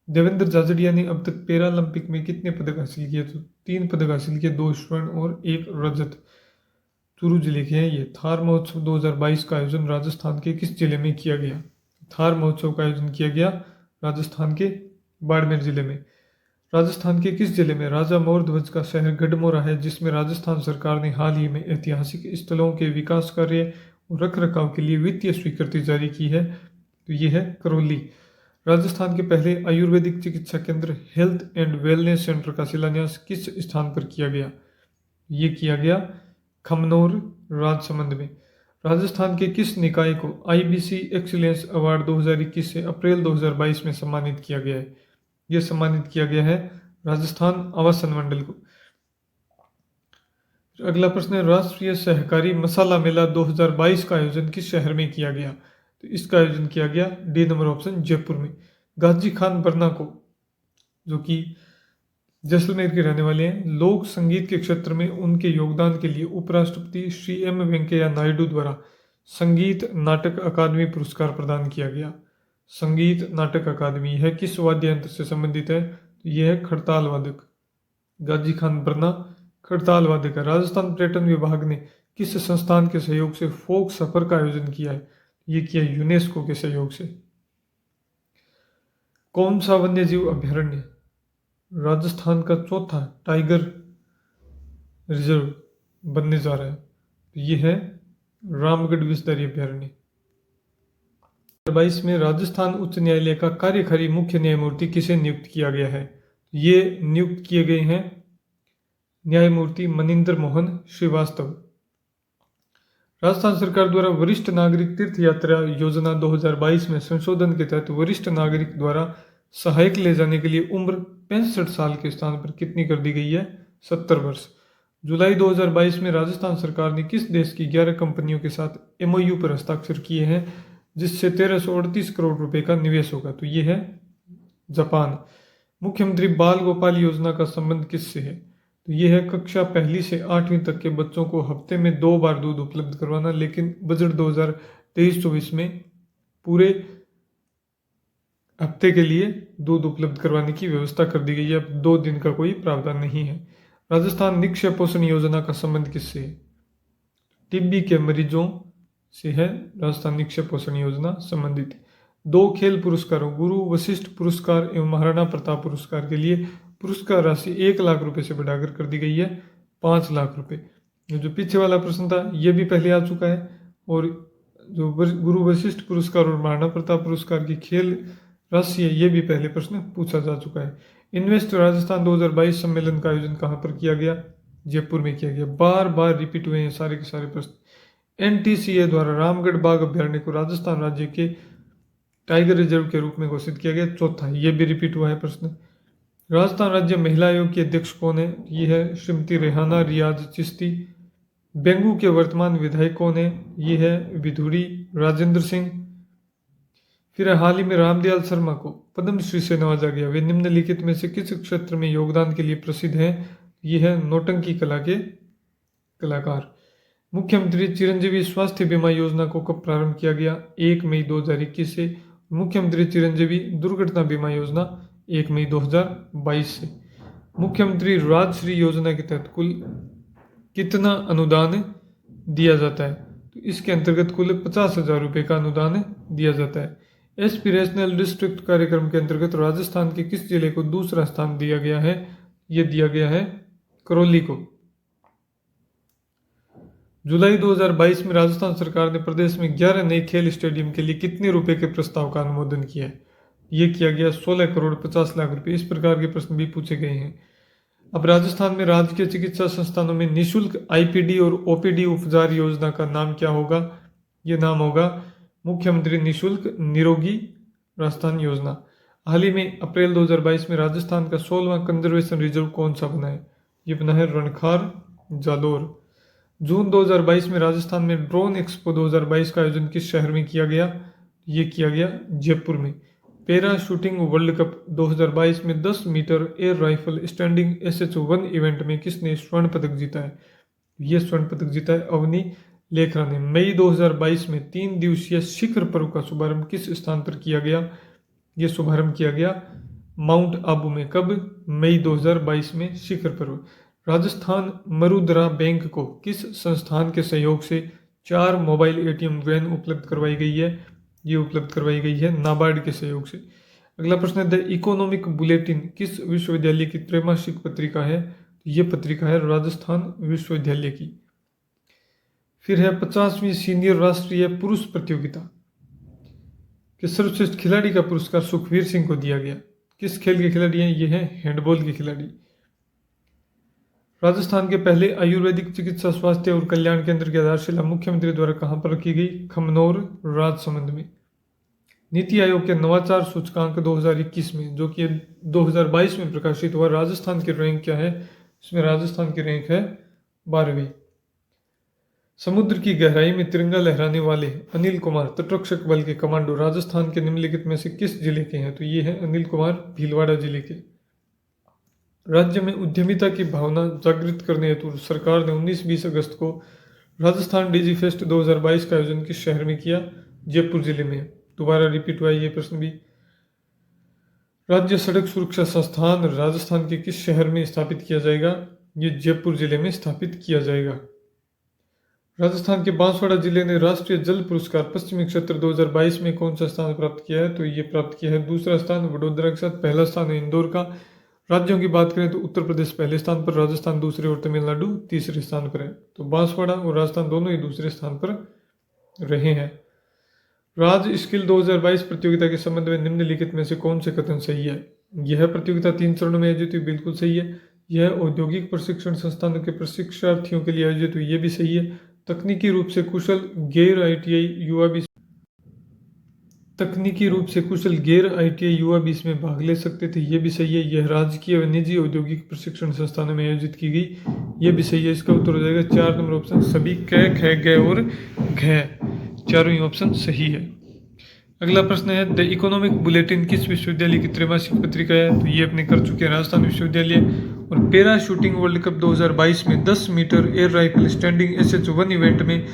देवेंद्र झाझड़िया ने अब तक पैरालंपिक में कितने पदक हासिल किए? तो 3 पदक हासिल किए, 2 स्वर्ण और 1 रजत। चूरू जिले के हैं ये। थार महोत्सव 2022 का आयोजन राजस्थान के किस जिले में किया गया? थार महोत्सव का आयोजन किया गया राजस्थान के बाड़मेर जिले में। राजस्थान के किस जिले में राजा मोर ध्वज का शहर गढ़मोरा है, जिसमें राजस्थान सरकार ने हाल ही में ऐतिहासिक स्थलों के विकास कार्य और रख रखाव के लिए वित्तीय स्वीकृति जारी की है? तो ये है करौली। राजस्थान के पहले आयुर्वेदिक चिकित्सा केंद्र हेल्थ एंड वेलनेस सेंटर का शिलान्यास किस स्थान पर किया गया? ये किया गया खमनोर राजसमंद में। राजस्थान के किस निकाय को आईबीसी एक्सीलेंस अवार्ड 2021 से अप्रैल 2022 में सम्मानित किया गया है? यह सम्मानित किया गया है राजस्थान आवासन मंडल को। अगला प्रश्न है, राष्ट्रीय सहकारी मसाला मेला 2022 का आयोजन किस शहर में किया गया? तो इसका आयोजन किया गया डी नंबर ऑप्शन जयपुर में। गाजी खान बरना को, जो कि जैसलमेर के रहने वाले हैं, लोक संगीत के क्षेत्र में उनके योगदान के लिए उपराष्ट्रपति श्री एम वेंकैया नायडू द्वारा संगीत नाटक अकादमी पुरस्कार प्रदान किया गया। संगीत नाटक अकादमी यह किस वाद्य यंत्र से संबंधित है? तो यह है खड़ताल वादक। गाजी खान बरना खड़ताल वादक है। राजस्थान पर्यटन विभाग ने किस संस्थान के सहयोग से फोक सफर का आयोजन किया है? ये किया यूनेस्को के सहयोग से। कौन सा वन्यजीव अभ्यारण्य राजस्थान का चौथा टाइगर रिजर्व बनने जा रहा है। तो ये है रामगढ़ विषधारी अभ्यारण्य। 2022 में राजस्थान उच्च न्यायालय का कार्यकारी मुख्य न्यायमूर्ति किसे नियुक्त किया गया है? ये नियुक्त किए गए हैं न्यायमूर्ति मनिंदर मोहन श्रीवास्तव। राजस्थान सरकार द्वारा वरिष्ठ नागरिक तीर्थ यात्रा योजना 2022 में संशोधन के तहत वरिष्ठ नागरिक द्वारा सहायक ले जाने के लिए उम्र 65 साल के स्थान पर कितनी कर दी गई है? 70 वर्ष। जुलाई 2022 में राजस्थान सरकार ने किस देश की 11 कंपनियों के साथ एमओयू पर हस्ताक्षर किए हैं जिससे 1338 करोड़ रुपए का निवेश होगा? तो ये है जापान। मुख्यमंत्री बाल गोपाल योजना का संबंध किससे है? तो ये है कक्षा 1 से 8वीं तक के बच्चों को हफ्ते में 2 बार दूध उपलब्ध करवाना, लेकिन बजट 2023-24 में पूरे हफ्ते के लिए दूध उपलब्ध करवाने की व्यवस्था कर दी गई है। अब 2 दिन का कोई प्रावधान नहीं है। राजस्थान निक्षय पोषण योजना का संबंध किससे है? टीबी के मरीजों से है राजस्थान निक्षय पोषण योजना संबंधित। 2 खेल पुरस्कारों गुरु वशिष्ठ पुरस्कार एवं महाराणा प्रताप पुरस्कार के लिए पुरस्कार राशि 1 लाख रुपए से बढ़ाकर कर दी गई है 5 लाख रुपए। जो पीछे वाला प्रश्न था ये भी पहले आ चुका है, और जो गुरु वशिष्ठ पुरस्कार और महाराणा प्रताप पुरस्कार की खेल राशि है ये भी पहले प्रश्न पूछा जा चुका है। इन्वेस्ट राजस्थान 2022 सम्मेलन का आयोजन कहाँ पर किया गया? जयपुर में किया गया। बार बार रिपीट हुए हैं सारे के सारे प्रश्न। एनटीसीए द्वारा रामगढ़ बाघ अभ्यारण्य को राजस्थान राज्य के टाइगर रिजर्व के रूप में घोषित किया गया। चौथा, ये भी रिपीट हुआ है प्रश्न। राजस्थान राज्य महिला आयोग की अध्यक्ष कौन है? ये है श्रीमती रेहाना रियाज चिश्ती। बेंगू के वर्तमान विधायक कौन है? ये है विधुरी राजेंद्र सिंह। फिर हाल ही में रामदयाल शर्मा को पद्मश्री से नवाजा गया। वे निम्नलिखित में से किस क्षेत्र में योगदान के लिए प्रसिद्ध हैं? ये है नौटंकी कला के कलाकार। मुख्यमंत्री चिरंजीवी स्वास्थ्य बीमा योजना को कब प्रारंभ किया गया? 1 मई 2021 से। मुख्यमंत्री चिरंजीवी दुर्घटना बीमा योजना 1 मई 2022 से। मुख्यमंत्री राजश्री योजना के तहत कुल कितना अनुदान दिया जाता है? तो इसके अंतर्गत कुल 50,000 रुपये का अनुदान दिया जाता है। एस्पिरेशनल डिस्ट्रिक्ट कार्यक्रम के अंतर्गत राजस्थान के किस जिले को दूसरा स्थान दिया गया है? ये दिया गया है करौली को। जुलाई 2022 में राजस्थान सरकार ने प्रदेश में 11 नए खेल स्टेडियम के लिए कितने रुपए के प्रस्ताव का अनुमोदन किया है? ये किया गया 16 करोड़ 50 लाख रुपए। इस प्रकार के प्रश्न भी पूछे गए हैं। अब राजस्थान में राजकीय चिकित्सा संस्थानों में निःशुल्क आईपीडी और ओपीडी उपचार योजना का नाम क्या होगा? ये नाम होगा मुख्यमंत्री निःशुल्क निरोगी राजस्थान योजना। हाल ही में अप्रैल 2022 में राजस्थान का 16वां कंजर्वेशन रिजर्व कौन सा बना है? ये बना है रणखार जालोर। जून 2022 में राजस्थान में ड्रोन एक्सपो 2022 का आयोजन किस शहर में किया गया? ये किया गया जयपुर में। पैरा शूटिंग वर्ल्ड कप 2022 में 10 metre air rifle standing SH1 event में किसने स्वर्ण पदक जीता है? ये स्वर्ण पदक जीता है अवनी लेखरा ने। मई 2022 में 3 दिवसीय शिखर पर्व का शुभारंभ किस स्थान पर किया गया? ये शुभारंभ किया गया माउंट आबू में। कब? मई 2022 में शिखर पर्व। राजस्थान मरुद्रा बैंक को किस संस्थान के सहयोग से 4 मोबाइल ATM वैन उपलब्ध करवाई गई है? ये उपलब्ध करवाई गई है नाबार्ड के सहयोग से। अगला प्रश्न है द इकोनॉमिक बुलेटिन किस विश्वविद्यालय की त्रैमासिक पत्रिका है? ये पत्रिका है राजस्थान विश्वविद्यालय की। फिर है 50वीं सीनियर राष्ट्रीय पुरुष प्रतियोगिता के सर्वश्रेष्ठ खिलाड़ी का पुरस्कार सुखवीर सिंह को दिया गया। किस खेल के खिलाड़ी हैं? ये हैं हैंडबॉल के खिलाड़ी। राजस्थान के पहले आयुर्वेदिक चिकित्सा स्वास्थ्य और कल्याण केंद्र की आधारशिला मुख्यमंत्री द्वारा कहां पर रखी गई? खमनौर राजसमंद में। नीति आयोग के नवाचार सूचकांक 2021 में जो कि 2022 में प्रकाशित हुआ, राजस्थान की रैंक क्या है? इसमें राजस्थान की रैंक है 12वीं। समुद्र की गहराई में तिरंगा लहराने वाले अनिल कुमार तटरक्षक बल के कमांडो राजस्थान के निम्नलिखित में से किस जिले के हैं? तो ये है अनिल कुमार भीलवाड़ा जिले के। राज्य में उद्यमिता की भावना जागृत करने हेतु सरकार ने 19-20 अगस्त को राजस्थान डिजी फेस्ट 2022 का आयोजन किस शहर में किया? जयपुर जिले में। दोबारा रिपीट हुआ ये प्रश्न भी। राज्य सड़क सुरक्षा संस्थान राजस्थान के किस शहर में स्थापित किया जाएगा? ये जयपुर जिले में स्थापित किया जाएगा। राजस्थान के बांसवाड़ा जिले ने राष्ट्रीय जल पुरस्कार पश्चिमी क्षेत्र 2022 में कौन सा स्थान प्राप्त किया है? तो ये प्राप्त किया है 2रा स्थान। वडोदरा के साथ 1ला स्थान है इंदौर का। राज्यों की बात करें तो उत्तर प्रदेश पहले स्थान पर, राजस्थान दूसरे और तमिलनाडु तीसरे स्थान पर है। तो बांसवाड़ा और राजस्थान दोनों ही दूसरे स्थान पर रहे हैं। राज्य स्किल 2022 प्रतियोगिता के संबंध में निम्नलिखित में से कौन से कथन सही है? यह प्रतियोगिता 3 चरणों में आयोजित हुई, बिल्कुल सही है। यह औद्योगिक प्रशिक्षण संस्थानों के प्रशिक्षार्थियों के लिए आयोजित हुई, ये भी सही है। तकनीकी रूप से कुशल गैर आईटीआई युवा भी इसमें भाग ले सकते थे, ये भी सही है। यह राजकीय व निजी औद्योगिक प्रशिक्षण संस्थानों में आयोजित की गई, ये भी सही है। इसका उत्तर हो जाएगा 4 नंबर ऑप्शन, सभी क, ख, ग और घ, चारों ही ऑप्शन सही है। अगला प्रश्न है, द इकोनॉमिक बुलेटिन किस विश्वविद्यालय की त्रैमासिक पत्रिका है? तो ये अपने कर चुके हैं राजस्थान विश्वविद्यालय। और पैरा शूटिंग वर्ल्ड कप 2022 में 10 metre air rifle standing SH1 event में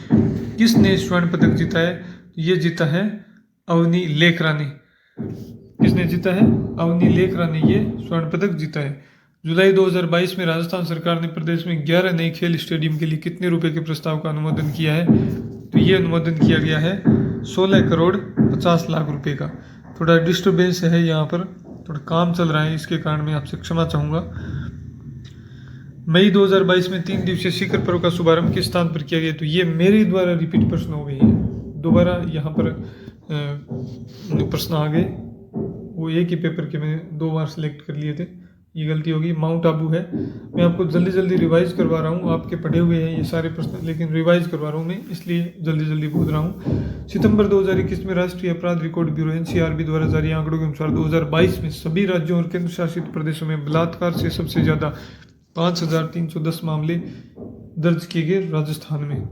किसने स्वर्ण पदक जीता है? ये जीता है अवनी लेखरा ने। किसने जीता है? अवनी लेखरा ने ये स्वर्ण पदक जीता है। जुलाई 2022 में राजस्थान सरकार ने प्रदेश में 11 नए खेल स्टेडियम के लिए कितने रुपए के प्रस्ताव का अनुमोदन किया है? तो ये अनुमोदन किया गया है 16 करोड़ 50 लाख रुपए का। थोड़ा डिस्टर्बेंस है यहाँ पर, थोड़ा काम चल रहा है, इसके कारण मैं आपसे क्षमा चाहूँगा। मई 2022 में 3 दिवसीय शिखर पर्व का शुभारंभ किस स्थान पर किया गया? तो ये मेरे द्वारा रिपीट प्रश्न हो गए हैं, दोबारा यहाँ पर प्रश्न आ गए। वो एक ही पेपर के मैंने 2 बार सिलेक्ट कर लिए थे, ये गलती होगी। माउंट आबू है। मैं आपको जल्दी जल्दी रिवाइज करवा रहा हूँ, आपके पढ़े हुए हैं ये सारे प्रश्न, लेकिन रिवाइज करवा रहा हूँ मैं, इसलिए जल्दी जल्दी बोल रहा हूँ। सितंबर 2021 में राष्ट्रीय अपराध रिकॉर्ड ब्यूरो NCRB द्वारा जारी आंकड़ों के अनुसार 2022 में सभी राज्यों और केंद्र शासित प्रदेशों में बलात्कार से सबसे ज़्यादा 5310 मामले दर्ज किए गए राजस्थान में।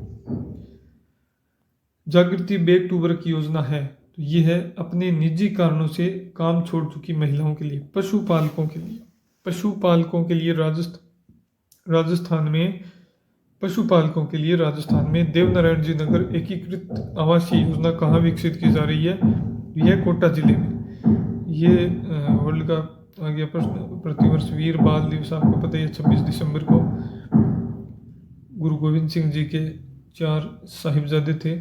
जागृति बैक टू वर्क योजना है, तो ये है अपने निजी कारणों से काम छोड़ चुकी महिलाओं के लिए, पशुपालकों के लिए राजस्थान में देवनारायण जी नगर एकीकृत आवासीय योजना कहाँ विकसित की जा रही है? यह कोटा जिले में। ये वर्ल्ड का आ गया प्रश्न। प्रतिवर्ष वीर बाल दिवस आपको पता है 26 दिसंबर को गुरु गोविंद सिंह जी के 4 साहिबजादे थे,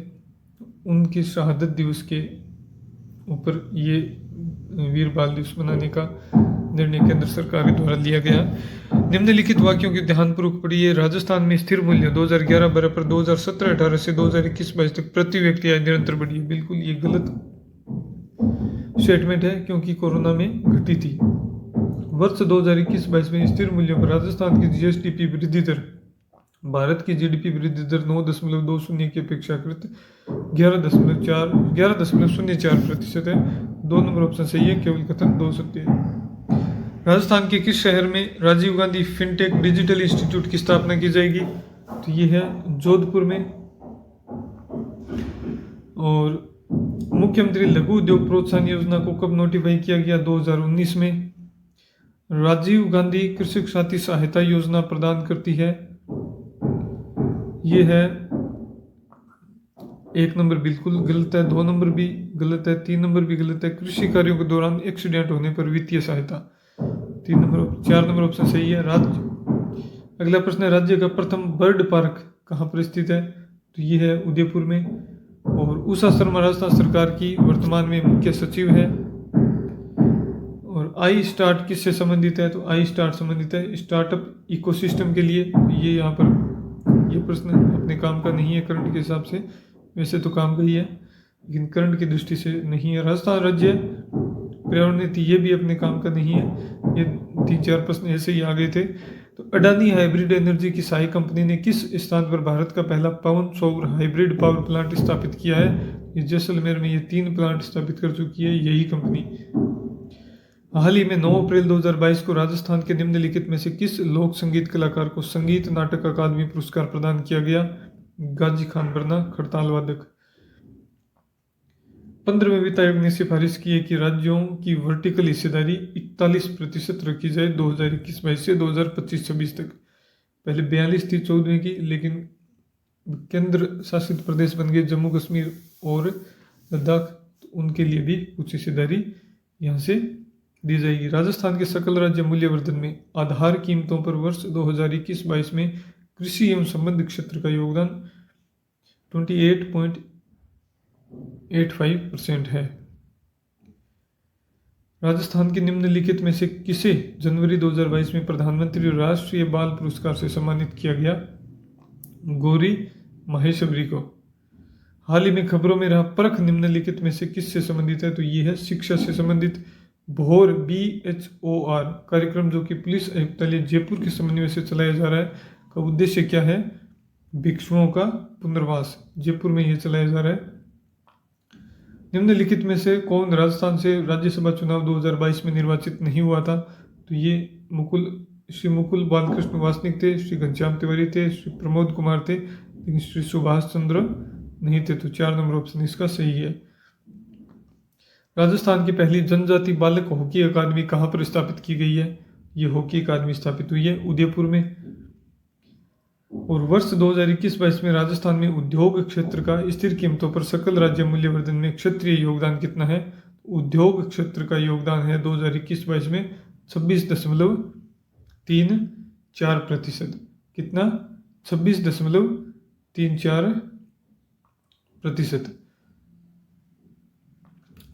उनकी शहादत दिवस के ऊपर ये वीर बाल दिवस मनाने का निर्णय केंद्र सरकार के द्वारा लिया गया। निम्नलिखित वाक्यों की ध्यानपूर्वक पढ़िए। राजस्थान में स्थिर मूल्य 2011-12 पर 2017-18 से 2021-22 तक प्रति व्यक्ति आय निरंतर बढ़ी है। बिल्कुल ये गलत स्टेटमेंट है, क्योंकि कोरोना में घटी थी। वर्ष 2021-22 में स्थिर मूल्यों पर राजस्थान की GSDP वृद्धि दर भारत की GDP वृद्धि दर 9.20 की अपेक्षाकृत 11.04% है। 2 नंबर ऑप्शन सही है, केवल कथन 2 सत्य है। राजस्थान के किस शहर में Rajiv Gandhi fintech digital institute की स्थापना की जाएगी? तो ये है जोधपुर में। और मुख्यमंत्री लघु उद्योग प्रोत्साहन योजना को कब नोटिफाई किया गया? 2019 में। राजीव गांधी कृषक साथी सहायता योजना प्रदान करती है, ये है 1 नंबर बिल्कुल गलत है, 2 नंबर भी गलत है, 3 नंबर भी गलत है। कृषि कार्यों के दौरान एक्सीडेंट होने पर वित्तीय सहायता 3 नंबर। 4 नंबर ऑप्शन सही है। अगला प्रश्न है, राज्य का प्रथम बर्ड पार्क कहाँ पर स्थित है? तो ये है उदयपुर में। और उषा शर्मा राजस्थान सरकार की वर्तमान में मुख्य सचिव है। और आई स्टार्ट किससे संबंधित है? तो आई स्टार्ट संबंधित है स्टार्टअप इकोसिस्टम के लिए। ये यहाँ पर ये प्रश्न अपने काम का नहीं है करंट के हिसाब से, वैसे तो काम का ही है लेकिन करंट की दृष्टि से नहीं है। राजस्थान राज्य पर्यावरण नीति ये भी अपने काम का नहीं है। ये 3-4 प्रश्न ऐसे ही आ गए थे। तो अडानी हाइब्रिड एनर्जी की सहायक कंपनी ने किस स्थान पर भारत का पहला पवन सौर हाइब्रिड पावर प्लांट स्थापित किया है? ये जैसलमेर में ये 3 प्लांट स्थापित कर चुकी है यही कंपनी। हाल ही में 9 अप्रैल 2022 को राजस्थान के निम्नलिखित में से किस लोक संगीत कलाकार को संगीत नाटक अकादमी पुरस्कार प्रदान किया गया? गाजी खान बरना खड़ताल वादक। 15वें वित्त आयोग ने सिफारिश की है कि राज्यों की वर्टिकल हिस्सेदारी 41% रखी जाए 2021-22 से 2025-26 तक। पहले 42 थी 14वें की, लेकिन केंद्र शासित प्रदेश बन गए जम्मू कश्मीर और लद्दाख, तो उनके लिए भी कुछ हिस्सेदारी यहाँ से दी जाएगी। राजस्थान के सकल राज्य मूल्यवर्धन में आधार कीमतों पर वर्ष 2021-22 में कृषि एवं संबद्ध क्षेत्र का योगदान 28.85% है। राजस्थान के निम्नलिखित में से किसे जनवरी 2022 में प्रधानमंत्री राष्ट्रीय बाल पुरस्कार से सम्मानित किया गया? गौरी महेश्वरी को। हाल ही में खबरों में रहा परख निम्नलिखित में से किससे संबंधित है? तो ये है शिक्षा से संबंधित। भोर BHOR कार्यक्रम जो कि पुलिस आयुक्तालय जयपुर के समन्वय से चलाया जा रहा है, का उद्देश्य क्या है? भिक्षुओं का पुनर्वास। जयपुर में यह चलाया जा रहा है। निम्नलिखित में से कौन राजस्थान से राज्यसभा चुनाव 2022 में निर्वाचित नहीं हुआ था? तो ये श्री मुकुल बालकृष्ण वासनिक थे, श्री घनश्याम तिवारी थे, श्री प्रमोद कुमार थे, लेकिन श्री सुभाष चंद्र नहीं थे। तो 4 नंबर ऑप्शन इसका सही है। राजस्थान की पहली जनजाति बालक हॉकी अकादमी कहाँ पर स्थापित की गई है? ये हॉकी अकादमी स्थापित हुई है उदयपुर में। और वर्ष 2021-22 में राजस्थान में उद्योग क्षेत्र का स्थिर कीमतों पर सकल राज्य मूल्यवर्धन में क्षेत्रीय योगदान कितना है? उद्योग क्षेत्र का योगदान है 2021-22 में 26.34%। कितना? 26.34%।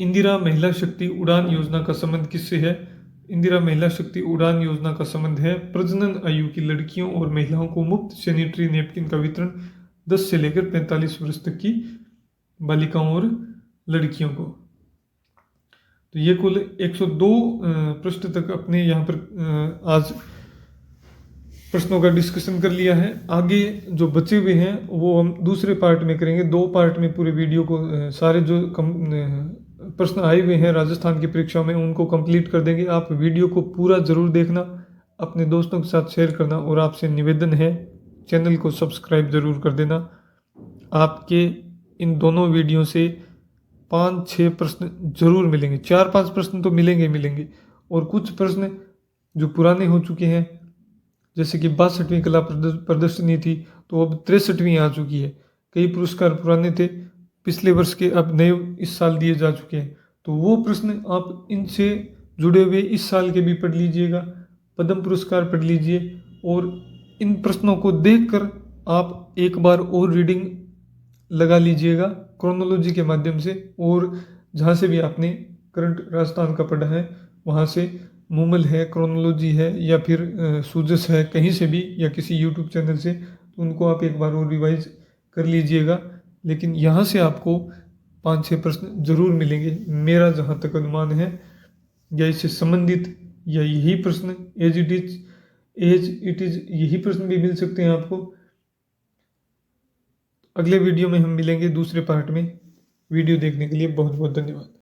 इंदिरा महिला शक्ति उड़ान योजना का संबंध किससे है? इंदिरा महिला शक्ति उड़ान योजना का संबंध है प्रजनन आयु की लड़कियों और महिलाओं को मुफ्त सैनिटरी नैपकिन का वितरण 10 से लेकर 45 वर्ष तक की बालिकाओं और लड़कियों को। तो ये कुल 102 पृष्ठ तक अपने यहाँ पर आज प्रश्नों का डिस्कशन कर लिया है। आगे जो बचे हुए हैं वो हम दूसरे पार्ट में करेंगे। 2 पार्ट में पूरे वीडियो को सारे जो प्रश्न आए हुए हैं राजस्थान की परीक्षा में उनको कंप्लीट कर देंगे। आप वीडियो को पूरा ज़रूर देखना, अपने दोस्तों के साथ शेयर करना और आपसे निवेदन है चैनल को सब्सक्राइब ज़रूर कर देना। आपके इन दोनों वीडियो से 5-6 प्रश्न जरूर मिलेंगे। 4-5 प्रश्न तो मिलेंगे और कुछ प्रश्न जो पुराने हो चुके हैं, जैसे कि 62वीं कला प्रदर्शनी थी तो अब 63वीं आ चुकी है। कई पुरस्कार पुराने थे पिछले वर्ष के, अब नए इस साल दिए जा चुके हैं। तो वो प्रश्न आप इनसे जुड़े हुए इस साल के भी पढ़ लीजिएगा, पद्म पुरस्कार पढ़ लीजिए और इन प्रश्नों को देखकर आप एक बार और रीडिंग लगा लीजिएगा क्रोनोलॉजी के माध्यम से। और जहाँ से भी आपने करंट राजस्थान का पढ़ा है वहाँ से मूमल है, क्रोनोलॉजी है या फिर सूजस है, कहीं से भी या किसी यूट्यूब चैनल से, तो उनको आप एक बार और रिवाइज कर लीजिएगा। लेकिन यहाँ से आपको 5-6 प्रश्न जरूर मिलेंगे, मेरा जहाँ तक अनुमान है, या इससे संबंधित या यही प्रश्न एज इट इज यही प्रश्न भी मिल सकते हैं आपको। अगले वीडियो में हम मिलेंगे दूसरे पार्ट में। वीडियो देखने के लिए बहुत बहुत धन्यवाद।